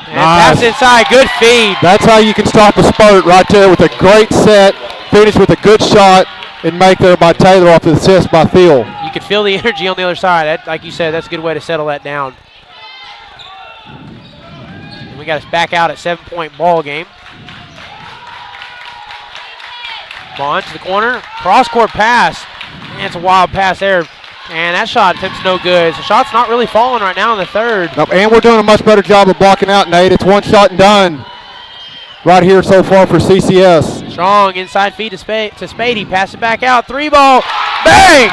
And pass inside, good feed. That's how you can stop a spurt right there with a great set, finish with a good shot, and make there by Taylor off the assist by Thiel. You can feel the energy on the other side. That, like you said, that's a good way to settle that down. And we got us back out at 7-point ball game. Bond to the corner, cross-court pass. And it's a wild pass there. And that shot attempt's no good. The shot's not really falling right now in the third. Nope, and we're doing a much better job of blocking out, Nate. It's one shot and done right here so far for CCS. Strong inside feed to Spady. Pass it back out. Three ball. Bang!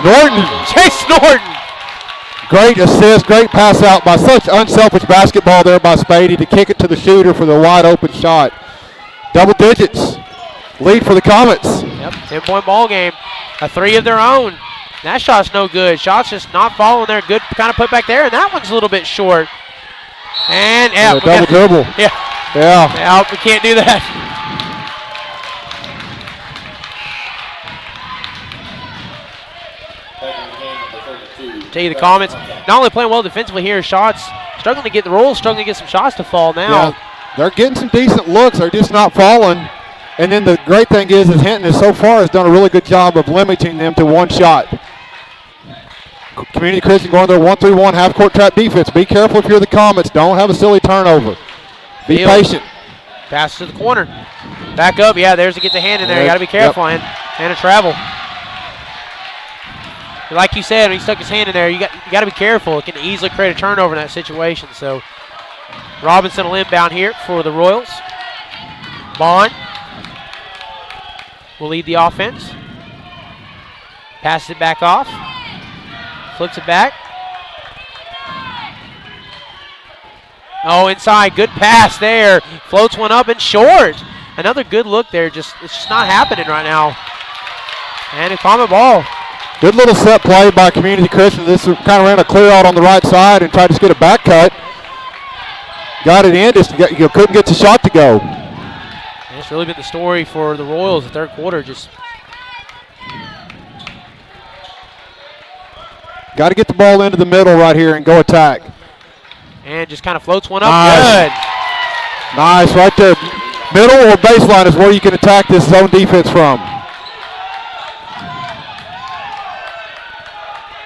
Norton. Chase Norton. Great assist, great pass out by such unselfish basketball there by Spady to kick it to the shooter for the wide open shot. Double digits. Lead for the Comets. Yep, 10-point ball game. A three of their own. That shot's no good. Shot's just not following there. Good kind of put back there, and that one's a little bit short. And yeah, double dribble. Yeah. We can't do that. Tell you the Comets not only playing well defensively here, shots struggling to get the rolls, struggling to get some shots to fall now. Yeah, they're getting some decent looks. They're just not falling. And then the great thing is Hinton so far has done a really good job of limiting them to one shot. Community Christian going their 1-3-1 half-court trap defense. Be careful if you're the Comets. Don't have a silly turnover. Be patient. Pass to the corner. Back up. Yeah, there's to get the hand in there. You got to be careful. Yep. And a travel. Like you said, when he stuck his hand in there, you got to be careful. It can easily create a turnover in that situation. So Robinson will inbound here for the Royals. Bond will lead the offense. Passes it back off. Flips it back. Oh, inside. Good pass there. Floats one up and short. Another good look there. It's just not happening right now. And a common ball. Good little set play by Community Christian. This kind of ran a clear out on the right side and tried to get a back cut. Got it in. Just couldn't get the shot to go. And it's really been the story for the Royals the third quarter. Just got to get the ball into the middle right here and go attack. And just kind of floats one up. Nice. Good. Nice, right there. Middle or baseline is where you can attack this zone defense from.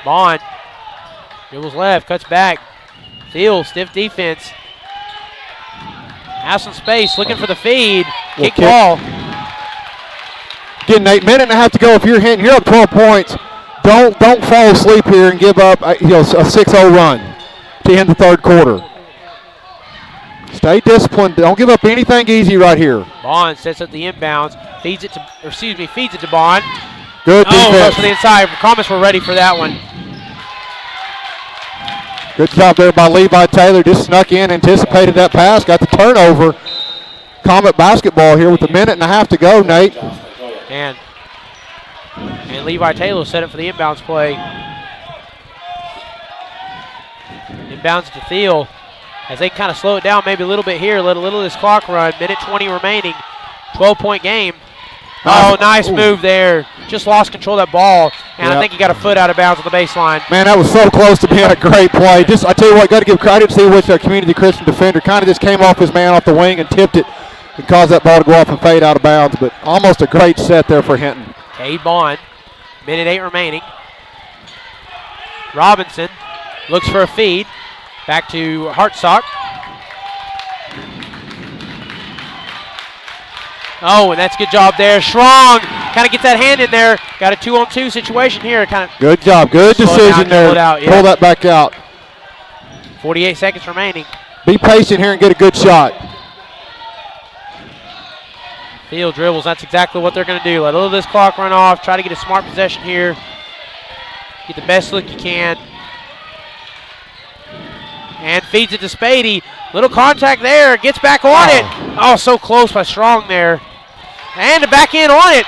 Bond dribbles left, cuts back. Thiel, stiff defense. Has some space, looking for the feed. Kick ball. Again, Nate, minute and a half to go. If you're Hinton, you're up 12 points. Don't fall asleep here and give up a 6-0 run to end the third quarter. Stay disciplined. Don't give up anything easy right here. Bond sets up the inbounds, feeds it to Bond. Good defense. Goes to the inside. Comets were ready for that one. Good job there by Levi Taylor. Just snuck in, anticipated that pass, got the turnover. Comet basketball here with a minute and a half to go, Nate. And Levi Taylor set up for the inbounds play. Inbounds to Thiel. As they kind of slow it down maybe a little bit here, let a little of this clock run. Minute 20 remaining, 12-point game. Oh, nice move there. Just lost control of that ball, and I think he got a foot out of bounds on the baseline. Man, that was so close to being a great play. Just, I tell you what, got to give credit to which community Christian defender kind of just came off his man off the wing and tipped it and caused that ball to go off and fade out of bounds. But almost a great set there for Hinton. Cade Bond, minute 8 remaining. Robinson looks for a feed. Back to Hartsock. Oh, and that's a good job there. Strong kind of gets that hand in there. Got a 2-on-2 situation here. Kind of. Good job. Good decision there. Pull that back out. 48 seconds remaining. Be patient here and get a good shot. Field dribbles. That's exactly what they're going to do. Let a little of this clock run off. Try to get a smart possession here. Get the best look you can. And feeds it to Spady. Little contact there. Gets back on it. Oh, so close by Strong there. And the back end on it.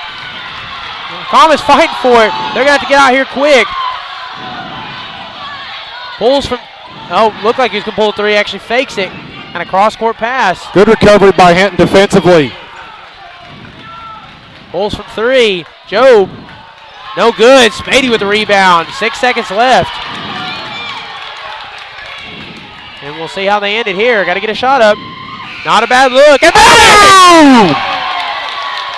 Comets fighting for it. They're going to have to get out here quick. Pulls from, looked like he was going to pull a three. Actually fakes it. And a cross-court pass. Good recovery by Hinton defensively. Pulls from three. Job. No good. Spady with the rebound. 6 seconds left. And we'll see how they end it here. Got to get a shot up. Not a bad look. And boom!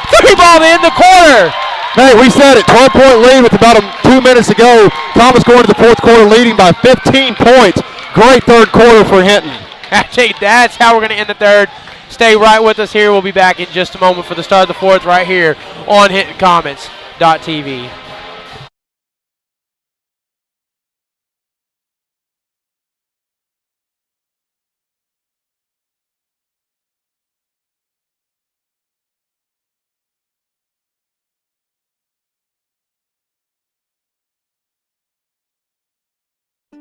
Three ball to end the quarter. Hey, we said it. 12-point lead with about 2 minutes to go. Thomas going to the fourth quarter leading by 15 points. Great third quarter for Hinton. Actually, that's how we're going to end the third. Stay right with us here. We'll be back in just a moment for the start of the fourth right here on HintonComets.tv.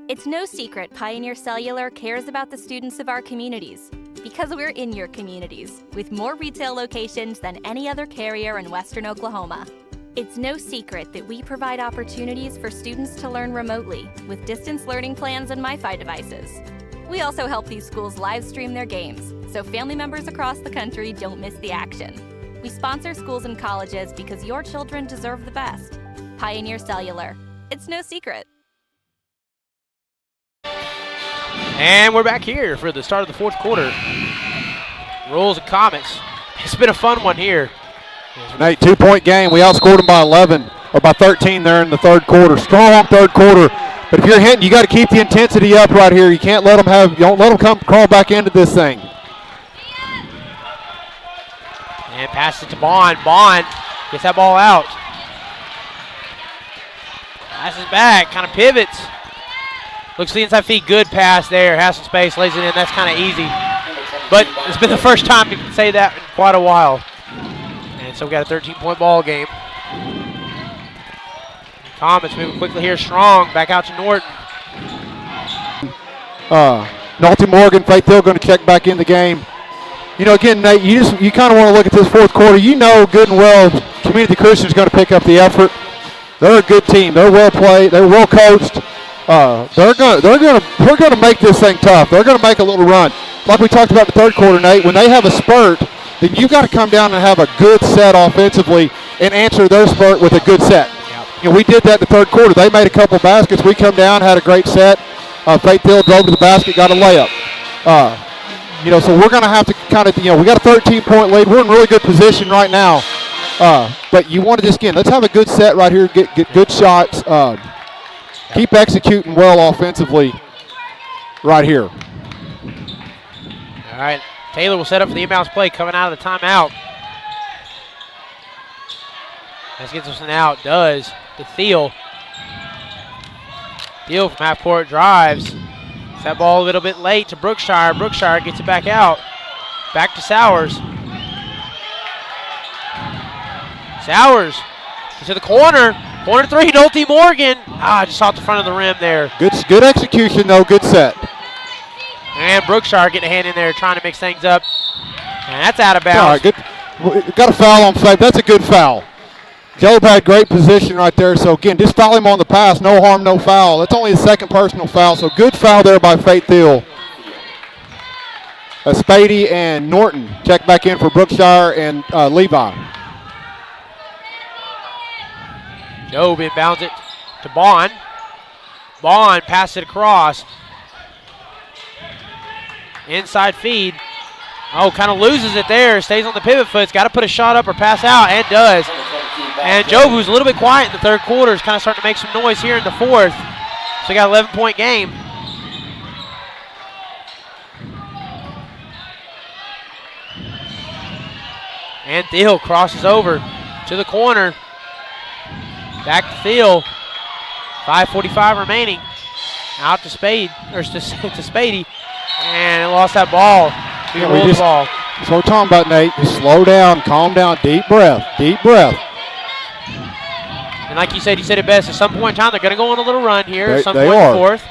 It's no secret Pioneer Cellular cares about the students of our communities because we're in your communities with more retail locations than any other carrier in Western Oklahoma. It's no secret that we provide opportunities for students to learn remotely with distance learning plans and MiFi devices. We also help these schools live stream their games so family members across the country don't miss the action. We sponsor schools and colleges because your children deserve the best. Pioneer Cellular. It's no secret. And we're back here for the start of the fourth quarter. Royals and Comets. It's been a fun one here. Nate, 2-point game. We outscored them by 11 or by 13 there in the third quarter. Strong third quarter. But if you're Hinton, you got to keep the intensity up right here. You can't let them don't let them crawl back into this thing. And pass it to Bond. Bond gets that ball out. Passes back, kind of pivots. Looks to the inside feed, good pass there. Has some space, lays it in. That's kind of easy. But it's been the first time you can say that in quite a while. And so we got a 13-point ball game. Comets moving quickly here. Strong, back out to Norton. Nolte Morgan, Faith Hill going to check back in the game. You know, again, Nate, you kind of want to look at this fourth quarter. You know good and well Community Christian is going to pick up the effort. They're a good team. They're well played. They're well coached. They're gonna make this thing tough. They're gonna make a little run. Like we talked about in the third quarter, Nate, when they have a spurt, then you've got to come down and have a good set offensively and answer their spurt with a good set. Yep. You know, we did that in the third quarter. They made a couple baskets. We come down, had a great set. Faith Hill drove to the basket, got a layup. So we're going to have to kind of, we got a 13-point lead. We're in really good position right now. But you want to just, again, let's have a good set right here, get good shots, keep executing well offensively right here. All right, Taylor will set up for the inbounds play coming out of the timeout. Let's get this one out. Does to Thiel. Thiel from half court drives. That ball a little bit late to Brookshire. Brookshire gets it back out. Back to Sowers. Sowers to the corner. Corner three, Nolte Morgan. Just off the front of the rim there. Good execution, though. Good set. And Brookshire getting a hand in there trying to mix things up. And that's out of bounds. All right, good. Got a foul on Fabe. That's a good foul. Job had great position right there. So, again, just foul him on the pass. No harm, no foul. That's only his second personal foul. So, good foul there by Faith Thiel. Spady and Norton check back in for Brookshire and Levi. Job inbounds it to Bond. Bond passes it across. Inside feed. Kind of loses it there. Stays on the pivot foot. It's got to put a shot up or pass out, and does. And Job, who's a little bit quiet in the third quarter, is kind of starting to make some noise here in the fourth. So we got an 11-point game. And Thiel crosses over to the corner. Back to Thiel. 5:45 remaining. Out to Spade, or to Spady. And lost that ball. Ball. That's what we're talking about, Nate. Just slow down, calm down, deep breath, deep breath. And like you said it best. At some point in time, they're going to go on a little run here. At some point in the fourth.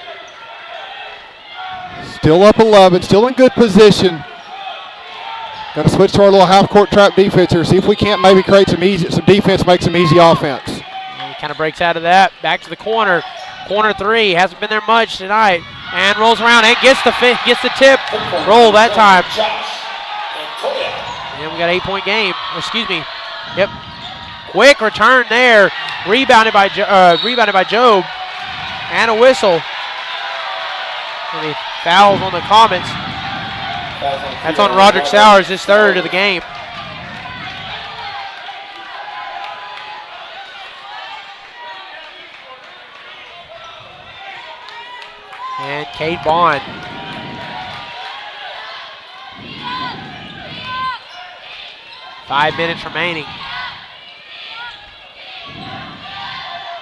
Still up 11, still in good position. Going to switch to our little half-court trap defense here. See if we can't maybe create some defense, make some easy offense. And he kind of breaks out of that. Back to the corner. Corner three. Hasn't been there much tonight. And rolls around and gets the tip. Roll that time. And we got an 8-point game. Excuse me. Yep. Quick return there. Rebounded by Job. And a whistle. And the fouls on the Comets. That's on Roderick Sowers, his third of the game. And Cade Bond. Five minutes remaining.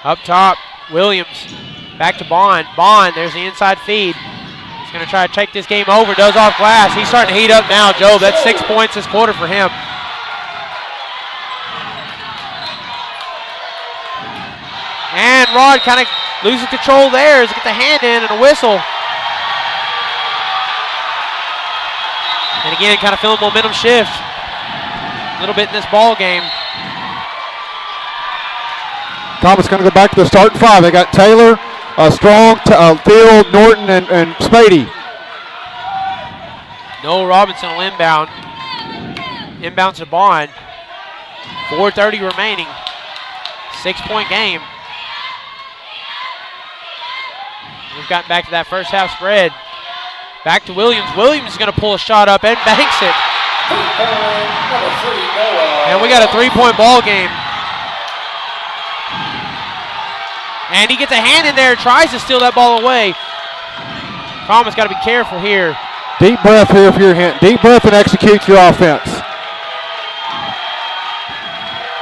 Up top, Williams. Back to Bond. Bond, there's the inside feed. He's going to try to take this game over. Does off glass. He's starting to heat up now, Joe. That's 6 points this quarter for him. And Rod kind of loses control there as he gets a hand in and a whistle. And again, kind of feeling momentum shift a little bit in this ball game. Comets going to go back to the starting five. They got Taylor, Strong, Thiel, Norton, and Spady. Noah Robinson will inbound. Inbounds to Bond. 4:30 remaining. 6-point game. We've gotten back to that first half spread. Back to Williams. Williams is going to pull a shot up and banks it. And we got a 3-point ball game. And he gets a hand in there, tries to steal that ball away. Thomas got to be careful here. Deep breath here for your Hinton. Deep breath and execute your offense.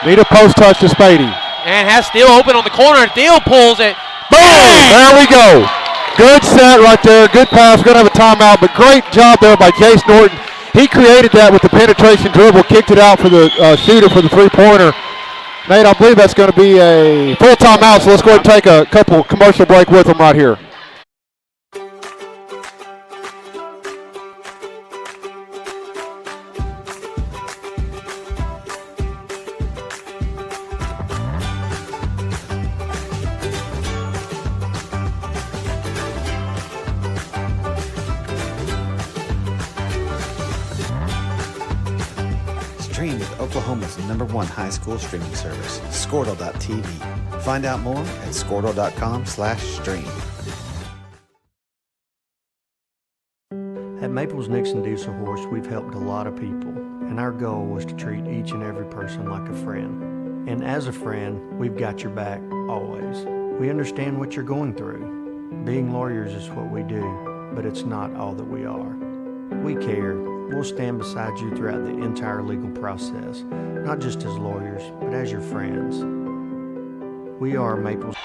Need a post touch to Spady. And has Steele open on the corner. Steele pulls it. Boom! There we go. Good set right there. Good pass. Going to have a timeout, but great job there by Jace Norton. He created that with the penetration dribble, kicked it out for the shooter for the three-pointer. Nate, I believe that's going to be a full timeout, so let's go ahead and take a couple commercial break with them right here. Stream with Oklahoma's #1 high school streaming service, Squirtle.tv. Find out more at Squirtle.com/stream. At Maples Nixon Diesel Horse, we've helped a lot of people, and our goal was to treat each and every person like a friend. And as a friend, we've got your back, always. We understand what you're going through. Being lawyers is what we do, but it's not all that we are. We care. We'll stand beside you throughout the entire legal process, not just as lawyers, but as your friends. We are Maples.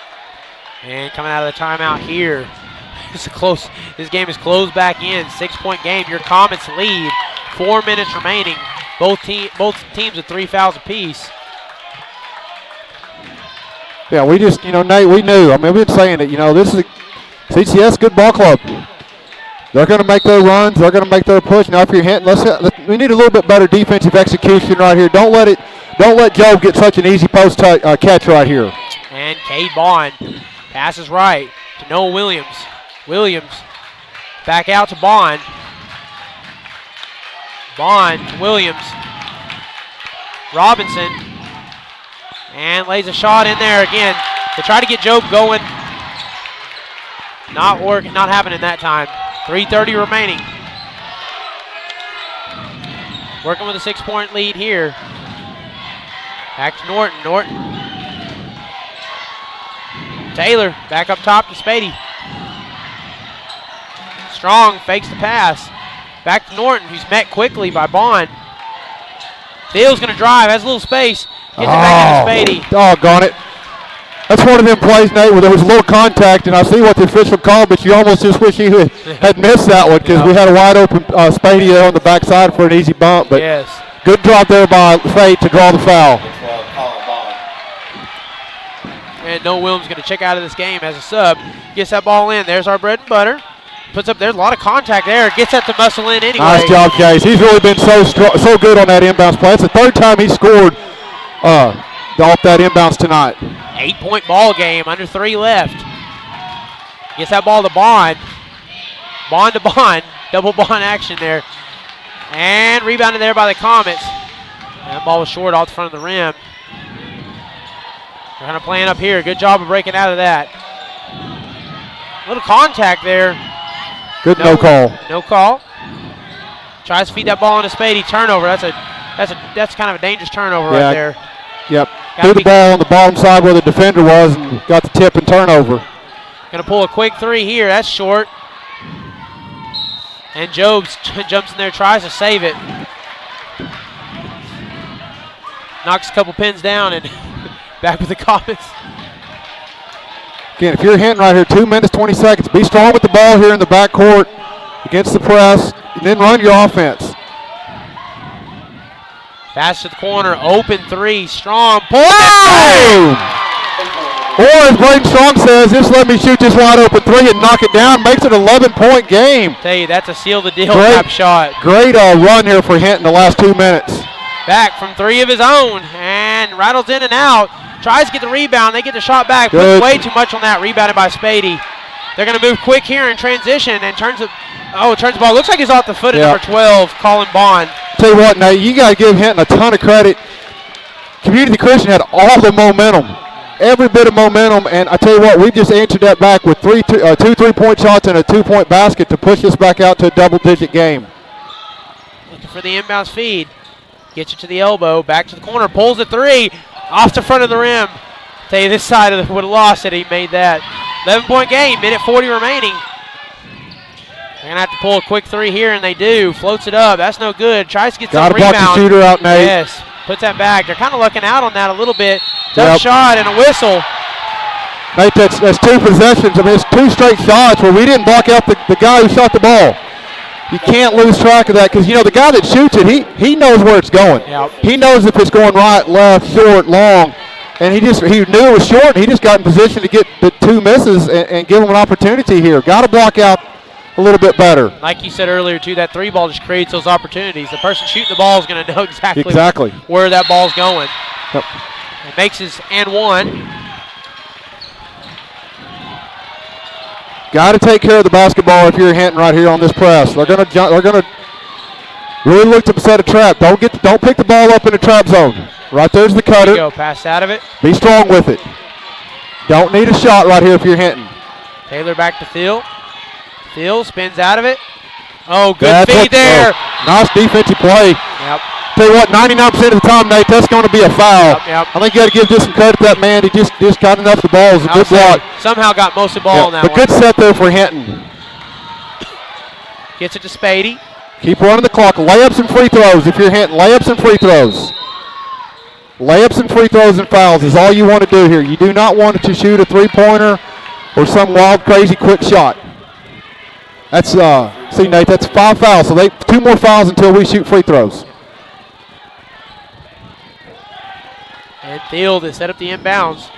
And coming out of the timeout here, this game is closed back in. 6-point game. Your Comets lead. 4 minutes remaining. Both teams with 3 fouls apiece. Yeah, we just, Nate, we knew. I mean, we've been saying it. This is a CCS good ball club. They're going to make their runs. They're going to make their push. Now, if you're Hinton, we need a little bit better defensive execution right here. Don't let Job get such an easy post catch right here. And Cade Bond passes right to Noah Williams. Williams back out to Bond. Bond to Williams. Robinson. And lays a shot in there again to try to get Job going. Not happening that time. 3:30 remaining. Working with a 6-point lead here. Back to Norton. Taylor back up top to Spady. Strong fakes the pass. Back to Norton, who's met quickly by Bond. Thiel's going to drive, has a little space. Gets it back into Spady. Doggone it. That's one of them plays, Nate, where there was a little contact, and I see what the official called, but you almost just wish you had missed that one because we had a wide open Spady there on the backside for an easy bump. But yes. Good job there by Fate to draw the foul. And Noah Williams going to check out of this game as a sub. Gets that ball in. There's our bread and butter. Puts up, there's a lot of contact there. Gets that to muscle in anyway. Nice job, Chase. He's really been so good on that inbounds play. It's the 3rd time he scored off that inbounds tonight. 8-point ball game, under 3 left. Gets that ball to Bond. Bond to Bond. Double Bond action there. And rebounded there by the Comets. That ball was short off the front of the rim. They're kind of playing up here. Good job of breaking out of that. A little contact there. Good no call. No call. Tries to feed that ball into Spady. Turnover. That's kind of a dangerous turnover right there. Yep. Threw the ball on the bottom side where the defender was and got the tip and turnover. Going to pull a quick 3 here. That's short. And Jobs jumps in there, tries to save it. Knocks a couple pins down and back with the Comets. Again, if you're Hinton right here, 2 minutes, 20 seconds. Be strong with the ball here in the backcourt against the press, and then run your offense. Pass to the corner, open 3, Strong, pull. Or as Braden Strong says, just let me shoot this wide open 3 and knock it down. Makes it an 11-point game. Tell you, that's a seal the deal type shot. Great run here for Hinton the last 2 minutes. Back from 3 of his own and rattles in and out. Tries to get the rebound. They get the shot back. Good. Puts way too much on that. Rebounded by Spady. They're going to move quick here in transition and turns the ball. Looks like he's off the foot of number 12, Colin Bond. Tell you what, now you got to give Hinton a ton of credit. Community Christian had all the momentum, every bit of momentum, and I tell you what, we just answered that back with 2 3-point shots and a 2-point basket to push us back out to a double-digit game. Looking for the inbounds feed. Gets it to the elbow, back to the corner, pulls the 3, off the front of the rim. Tell you, this side would have lost it. He made that. 11-point game, minute 40 remaining. They're going to have to pull a quick 3 here, and they do. Floats it up. That's no good. Tries to get some rebound. Got to block the shooter out, Nate. Yes. Puts that back. They're kind of looking out on that a little bit. Tough shot and a whistle. Nate, that's 2 possessions. I mean, it's 2 straight shots where we didn't block out the guy who shot the ball. You can't lose track of that because, the guy that shoots it, he knows where it's going. Yep. He knows if it's going right, left, short, long. And he knew it was short, and he just got in position to get the 2 misses and give him an opportunity here. Got to block out a little bit better. Like you said earlier, too, that 3 ball just creates those opportunities. The person shooting the ball is going to know exactly where that ball's going. Yep. It makes his and 1. Got to take care of the basketball if you're Hinton right here on this press. They're going to really look to set a trap. Don't pick the ball up in the trap zone. Right there's the cutter. There you go. Pass out of it. Be strong with it. Don't need a shot right here if you're Hinton. Taylor back to Thiel. Thiel spins out of it. Oh, good feed there. Nice defensive play. Yep. Tell you what, 99% of the time, Nate, that's going to be a foul. Yep. I think you got to give just some credit to that man. He just got enough of the ball. It was a good block. Somehow got most of the ball on that but one. good set there for Hinton. Gets it to Spady. Keep running the clock. Layups and free throws if you're Hinton. Layups and free throws. Layups and free throws and fouls is all you want to do here. You do not want to shoot a three-pointer or some wild, crazy, quick shot. That's, see, Nate, that's 5 fouls. So 2 more fouls until we shoot free throws. And Thiel to set up the inbounds.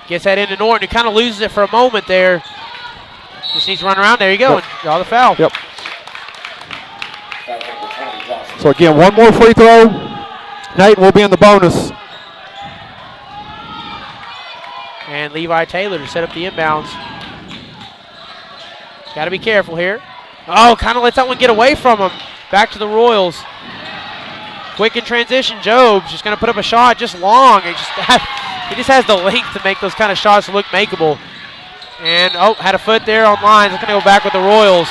Gets that into Norton, who kind of loses it for a moment there. Just needs to run around. There you go, and draw the foul. Yep. So again, 1 more free throw. Nate will be in the bonus. And Levi Taylor to set up the inbounds. Got to be careful here. Oh, kind of lets that one get away from him. Back to the Royals. Quick in transition, Job's just going to put up a shot just long. He just has the length to make those kind of shots look makeable. And, had a foot there on line. It's going to go back with the Royals.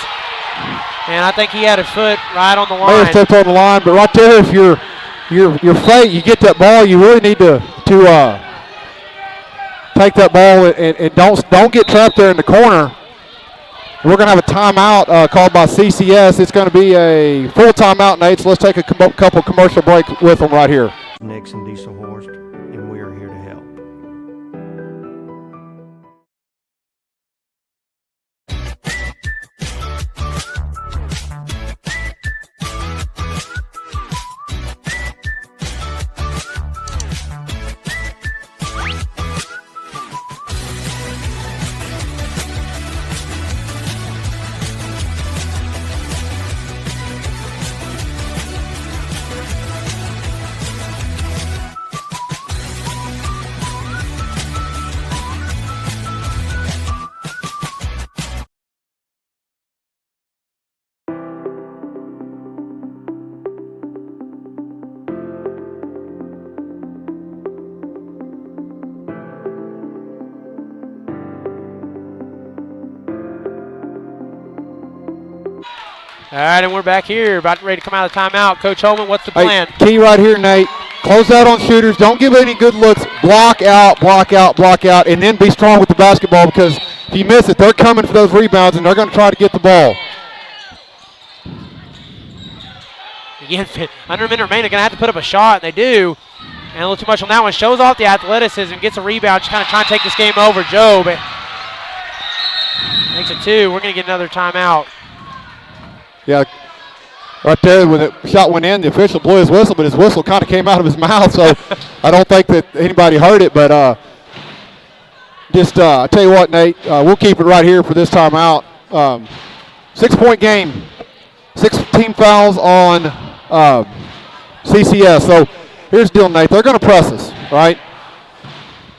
And I think he had a foot right on the line. May have stepped on the line, but right there, if you're fake, you get that ball, you really need to take that ball and don't get trapped there in the corner. We're going to have a timeout called by CCS. It's going to be a full timeout, Nate, so let's take a couple commercial break with them right here. Nixon Diesel Horst, and we are here to help. All right, and we're back here, about ready to come out of the timeout. Coach Holman, what's the plan? Hey, key right here, Nate. Close out on shooters. Don't give any good looks. Block out, and then be strong with the basketball, because if you miss it, they're coming for those rebounds, and they're going to try to get the ball. Again, under a minute remaining, they're going to have to put up a shot, and they do. And a little too much on that one. Shows off the athleticism, gets a rebound, just kind of trying to take this game over. Job makes it 2. We're going to get another timeout. Yeah, right there when the shot went in, the official blew his whistle, but his whistle kind of came out of his mouth, so I don't think that anybody heard it. But I tell you what, Nate, we'll keep it right here for this timeout. 6-point game, 16 fouls on CCS. So here's the deal, Nate. They're going to press us, right?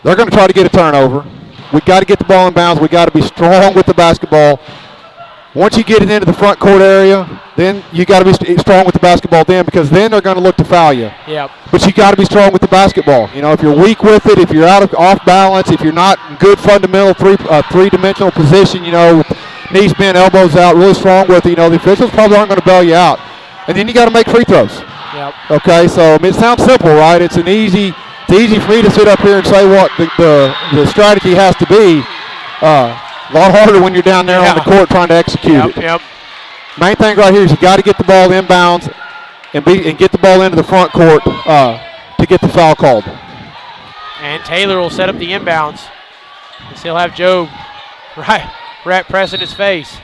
They're going to try to get a turnover. We got to get the ball in bounds. We got to be strong with the basketball. Once you get it into the front court area, then you got to be strong with the basketball then, because then they're going to look to foul you. Yep. But you got to be strong with the basketball. You know, if you're weak with it, if you're off balance, if you're not in good fundamental three-dimensional position, you know, with knees bent, elbows out, really strong with it, you know, the officials probably aren't going to bail you out. And then you got to make free throws. Yep. Okay, so I mean, it sounds simple, right? It's easy for me to sit up here and say what the strategy has to be. A lot harder when you're down there on the court trying to execute it. Yep. Main thing right here is you got to get the ball inbounds and get the ball into the front court to get the foul called. And Taylor will set up the inbounds. He'll have Job right pressing his face.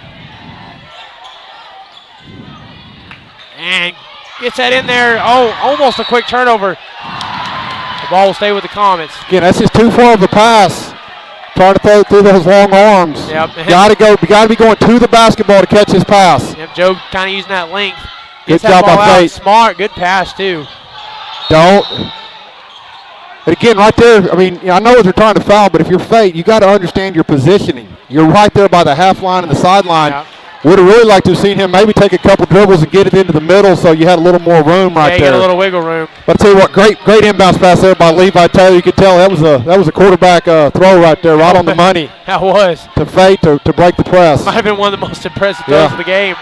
And gets that in there. Oh, almost a quick turnover. The ball will stay with the Comets. Again, that's just too far of a pass. Trying to throw through those long arms. Yep. You got to be going to the basketball to catch his pass. Yep, Joe kind of using that length. Good job by Fate. Smart, good pass too. Don't. And again, right there, I mean, I know they're trying to foul, but if you're Fate, you got to understand your positioning. You're right there by the half line and the sideline. Yep. Would have really liked to have seen him maybe take a couple dribbles and get it into the middle, so you had a little more room right there. Yeah, you got a little wiggle room. But I tell you what, great inbounds pass there by Levi Taylor. You could tell that was a quarterback throw right there, right on the money. That was. To Fate to break the press. Might have been one of the most impressive throws of the game.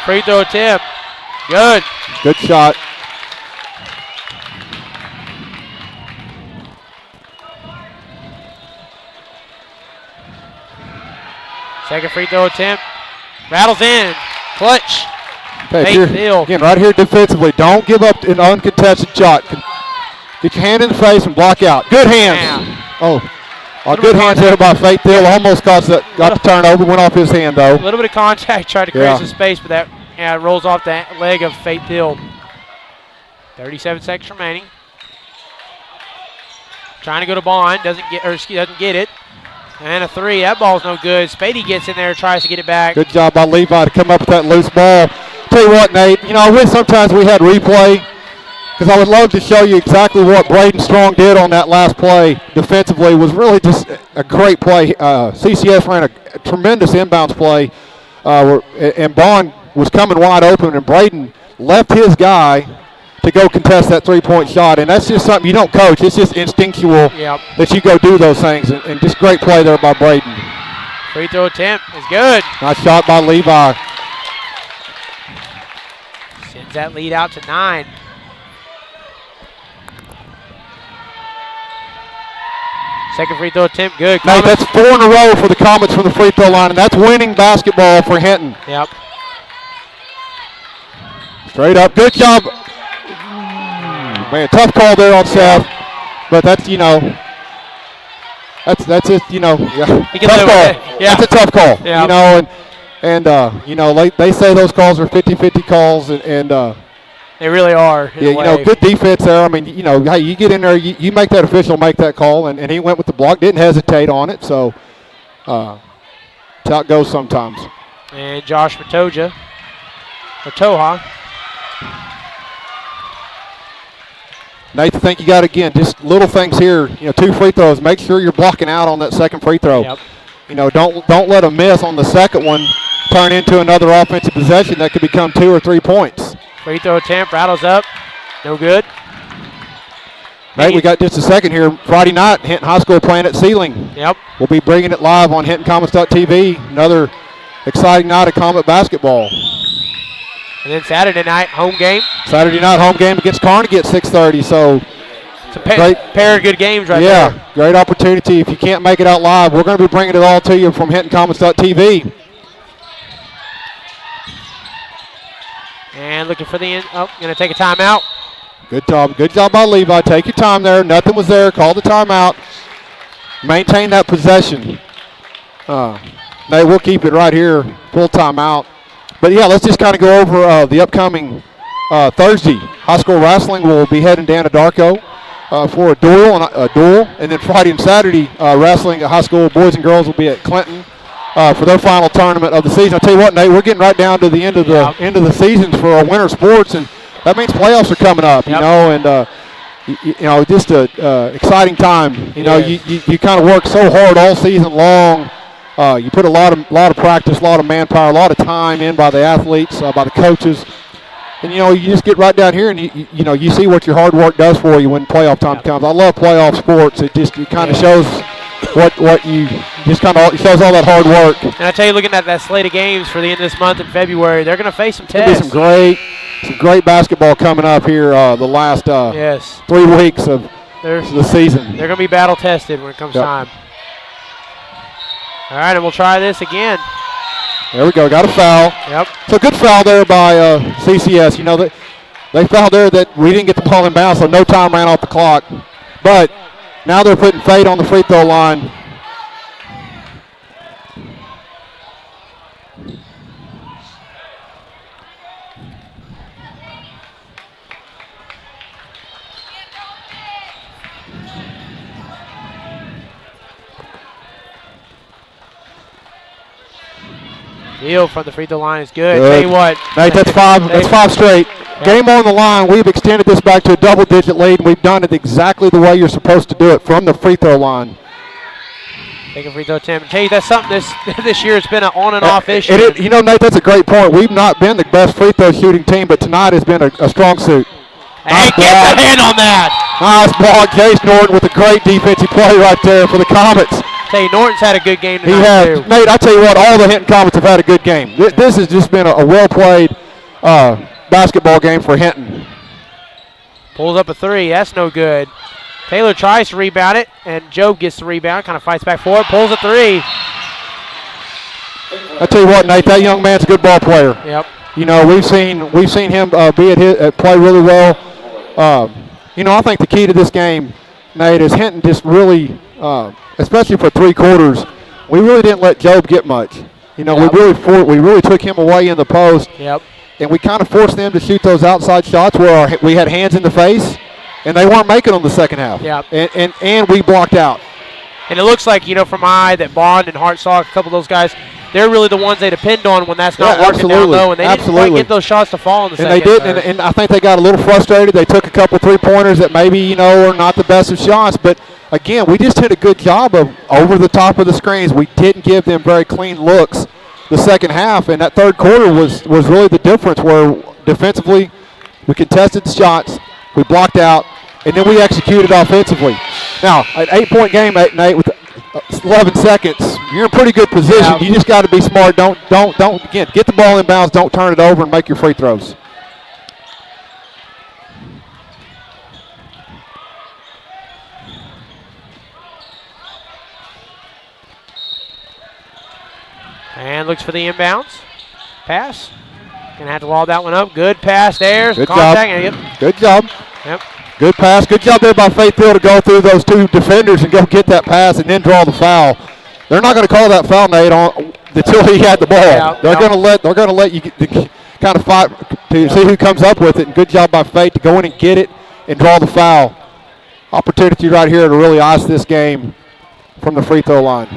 Free throw attempt. Good. Good shot. Second free throw attempt. Rattles in. Clutch. Okay, Fate Hill. again, right here defensively, don't give up an uncontested shot. Get your hand in the face and block out. Good hands. Good hands there by Fate Hill. Almost got the turnover. Went off his hand, though. A little bit of contact. Tried to create some space, but that rolls off the leg of Fate Hill. 37 seconds remaining. Trying to go to Bond. Doesn't get it. And a three. That ball's no good. Spady gets in there, tries to get it back. Good job by Levi to come up with that loose ball. Tell you what, Nate, I wish sometimes we had replay, because I would love to show you exactly what Braden Strong did on that last play defensively. It was really just a great play. CCS ran a tremendous inbounds play, and Bond was coming wide open, and Braden left his guy to go contest that three-point shot, and that's just something you don't coach. It's just instinctual that you go do those things, and just great play there by Braden. Free throw attempt is good. Nice shot by Levi. Sends that lead out to 9. Second free throw attempt, good. Nate, that's 4 in a row for the Comets from the free throw line, and that's winning basketball for Hinton. Yep. Straight up, good job. Man, tough call there on Seth, but that's that's just tough call. Yeah. That's a tough call. Yeah. They say those calls are 50-50 calls, and they really are. Good defense there. I mean, hey, you get in there, you make that official make that call, and he went with the block, didn't hesitate on it. So that's how it goes sometimes. And Josh Matoja. Nate, I think you got, again, just little things here. 2 free throws. Make sure you're blocking out on that second free throw. Yep. Don't let a miss on the second one turn into another offensive possession that could become 2 or 3 points. Free throw attempt, rattles up. No good. Nate, we got just a second here. Friday night, Hinton High School playing at Sealing. Yep. We'll be bringing it live on HintonComets.tv. Another exciting night of Comet basketball. And then Saturday night, home game. Saturday night, home game against Carnegie at 6:30. So it's a pair of good games right there. Yeah, great opportunity. If you can't make it out live, we're going to be bringing it all to you from HintonComets.tv. And looking for the end. Oh, going to take a timeout. Good job. Good job by Levi. Take your time there. Nothing was there. Call the timeout. Maintain that possession. Nate, we'll keep it right here. Full timeout. But, yeah, let's just kind of go over the upcoming Thursday. High school wrestling will be heading down to Darko for a duel. And then Friday and Saturday, wrestling at high school boys and girls will be at Clinton for their final tournament of the season. I'll tell you what, Nate, we're getting right down to the end of the seasons for our winter sports, and that means playoffs are coming up, and just a exciting time. You kind of work so hard all season long. You put a lot of practice, a lot of manpower, a lot of time in by the athletes, by the coaches. And, you just get right down here and, you see what your hard work does for you when playoff time comes. I love playoff sports. It kind of shows what you just kind of shows all that hard work. And I tell you, looking at that slate of games for the end of this month in February, they're going to face some tests. There'll be some great basketball coming up here the last 3 weeks of the season. They're going to be battle tested when it comes time. All right, and we'll try this again. There we go. Got a foul. Yep. So good foul there by CCS. They fouled there that we didn't get the ball in bounds, so no time ran off the clock. But now they're putting Fate on the free throw line. Deal from the free throw line is good. Tell you what. Nate, that's five straight. Yep. Game on the line. We've extended this back to a double-digit lead, and we've done it exactly the way you're supposed to do it, from the free throw line. Take a free throw attempt. Tell you, that's something this year has been an on and off issue. Nate, that's a great point. We've not been the best free throw shooting team, but tonight has been a strong suit. Hey, get the hand on that. Nice block. Jace Norton with a great defensive play right there for the Comets. Tell you, Norton's had a good game He tonight, has. too. Nate, I tell you what, all the Hinton Comets have had a good game. This has just been a well-played basketball game for Hinton. Pulls up a three. That's no good. Taylor tries to rebound it, and Job gets the rebound, kind of fights back for it, pulls a three. I tell you what, Nate, that young man's a good ball player. Yep. You know, we've seen him play really well. I think the key to this game, Nate, is Hinton just really, especially for 3 quarters, we really didn't let Job get much. You know, Yep. we really took him away in the post. Yep. And we kind of forced them to shoot those outside shots where we had hands in the face, and they weren't making them the second half. Yep. And we blocked out. And it looks like, from my eye, that Bond and Hartsock, a couple of those guys, they're really the ones they depend on when that's not working down low. And they didn't quite get those shots to fall in the second. And they did, and I think they got a little frustrated. They took a couple 3-pointers that maybe, are not the best of shots. But, again, we just did a good job of over the top of the screens. We didn't give them very clean looks the second half. And that third quarter was really the difference where defensively we contested the shots, we blocked out, and then we executed offensively. Now, an 8-point game, Nate, with 11 seconds, you're in pretty good position. Yeah. You just got to be smart. Don't again, get the ball in bounds, don't turn it over, and make your free throws. And looks for the inbounds. Pass. Gonna have to wall that one up. Good pass there. Good Contact. job. Yep. Good job. Yep. Good pass. Good job there by Faith Hill to go through those 2 defenders and go get that pass and then draw the foul. They're not going to call that foul, Nate, until he had the ball. Yeah, they're going to let you kind of fight to see who comes up with it. And good job by Faith to go in and get it and draw the foul. Opportunity right here to really ice this game from the free throw line.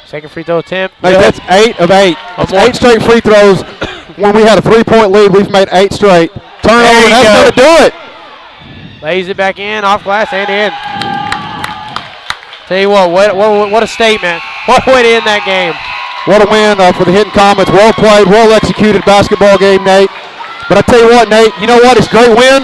Second free throw attempt. Nate, that's 8 of 8. That's 8 straight free throws. When we had a 3-point lead, we've made 8 straight. Turnover, and that's going to do it. Lays it back in, off glass, and in. Tell you what a statement. What a way to end that game. What a win for the Hinton Comets. Well played, well executed basketball game, Nate. But I tell you what, Nate, you know what? It's a great win,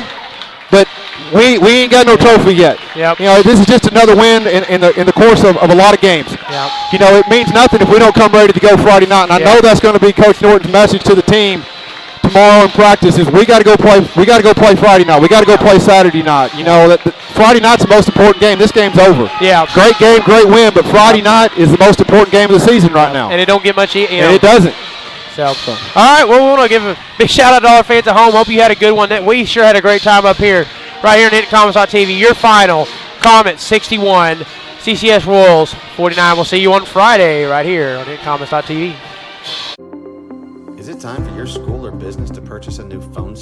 but we ain't got no trophy yet. Yep. This is just another win in the course of a lot of games. Yep. It means nothing if we don't come ready to go Friday night. And I know that's going to be Coach Norton's message to the team tomorrow in practice is we got to go play. We got to go play Friday night. We got to go play Saturday night. That Friday night's the most important game. This game's over. Yeah. Great game, great win, but Friday night is the most important game of the season right now. And it don't get much. And it doesn't. So, all right. Well, we want to give a big shout out to all our fans at home. Hope you had a good one. We sure had a great time up here, right here on HintonComets.tv. Your final, Comets 61, CCS Royals 49. We'll see you on Friday right here on HintonComets.tv. Is it time for your school or business to purchase a new phone system?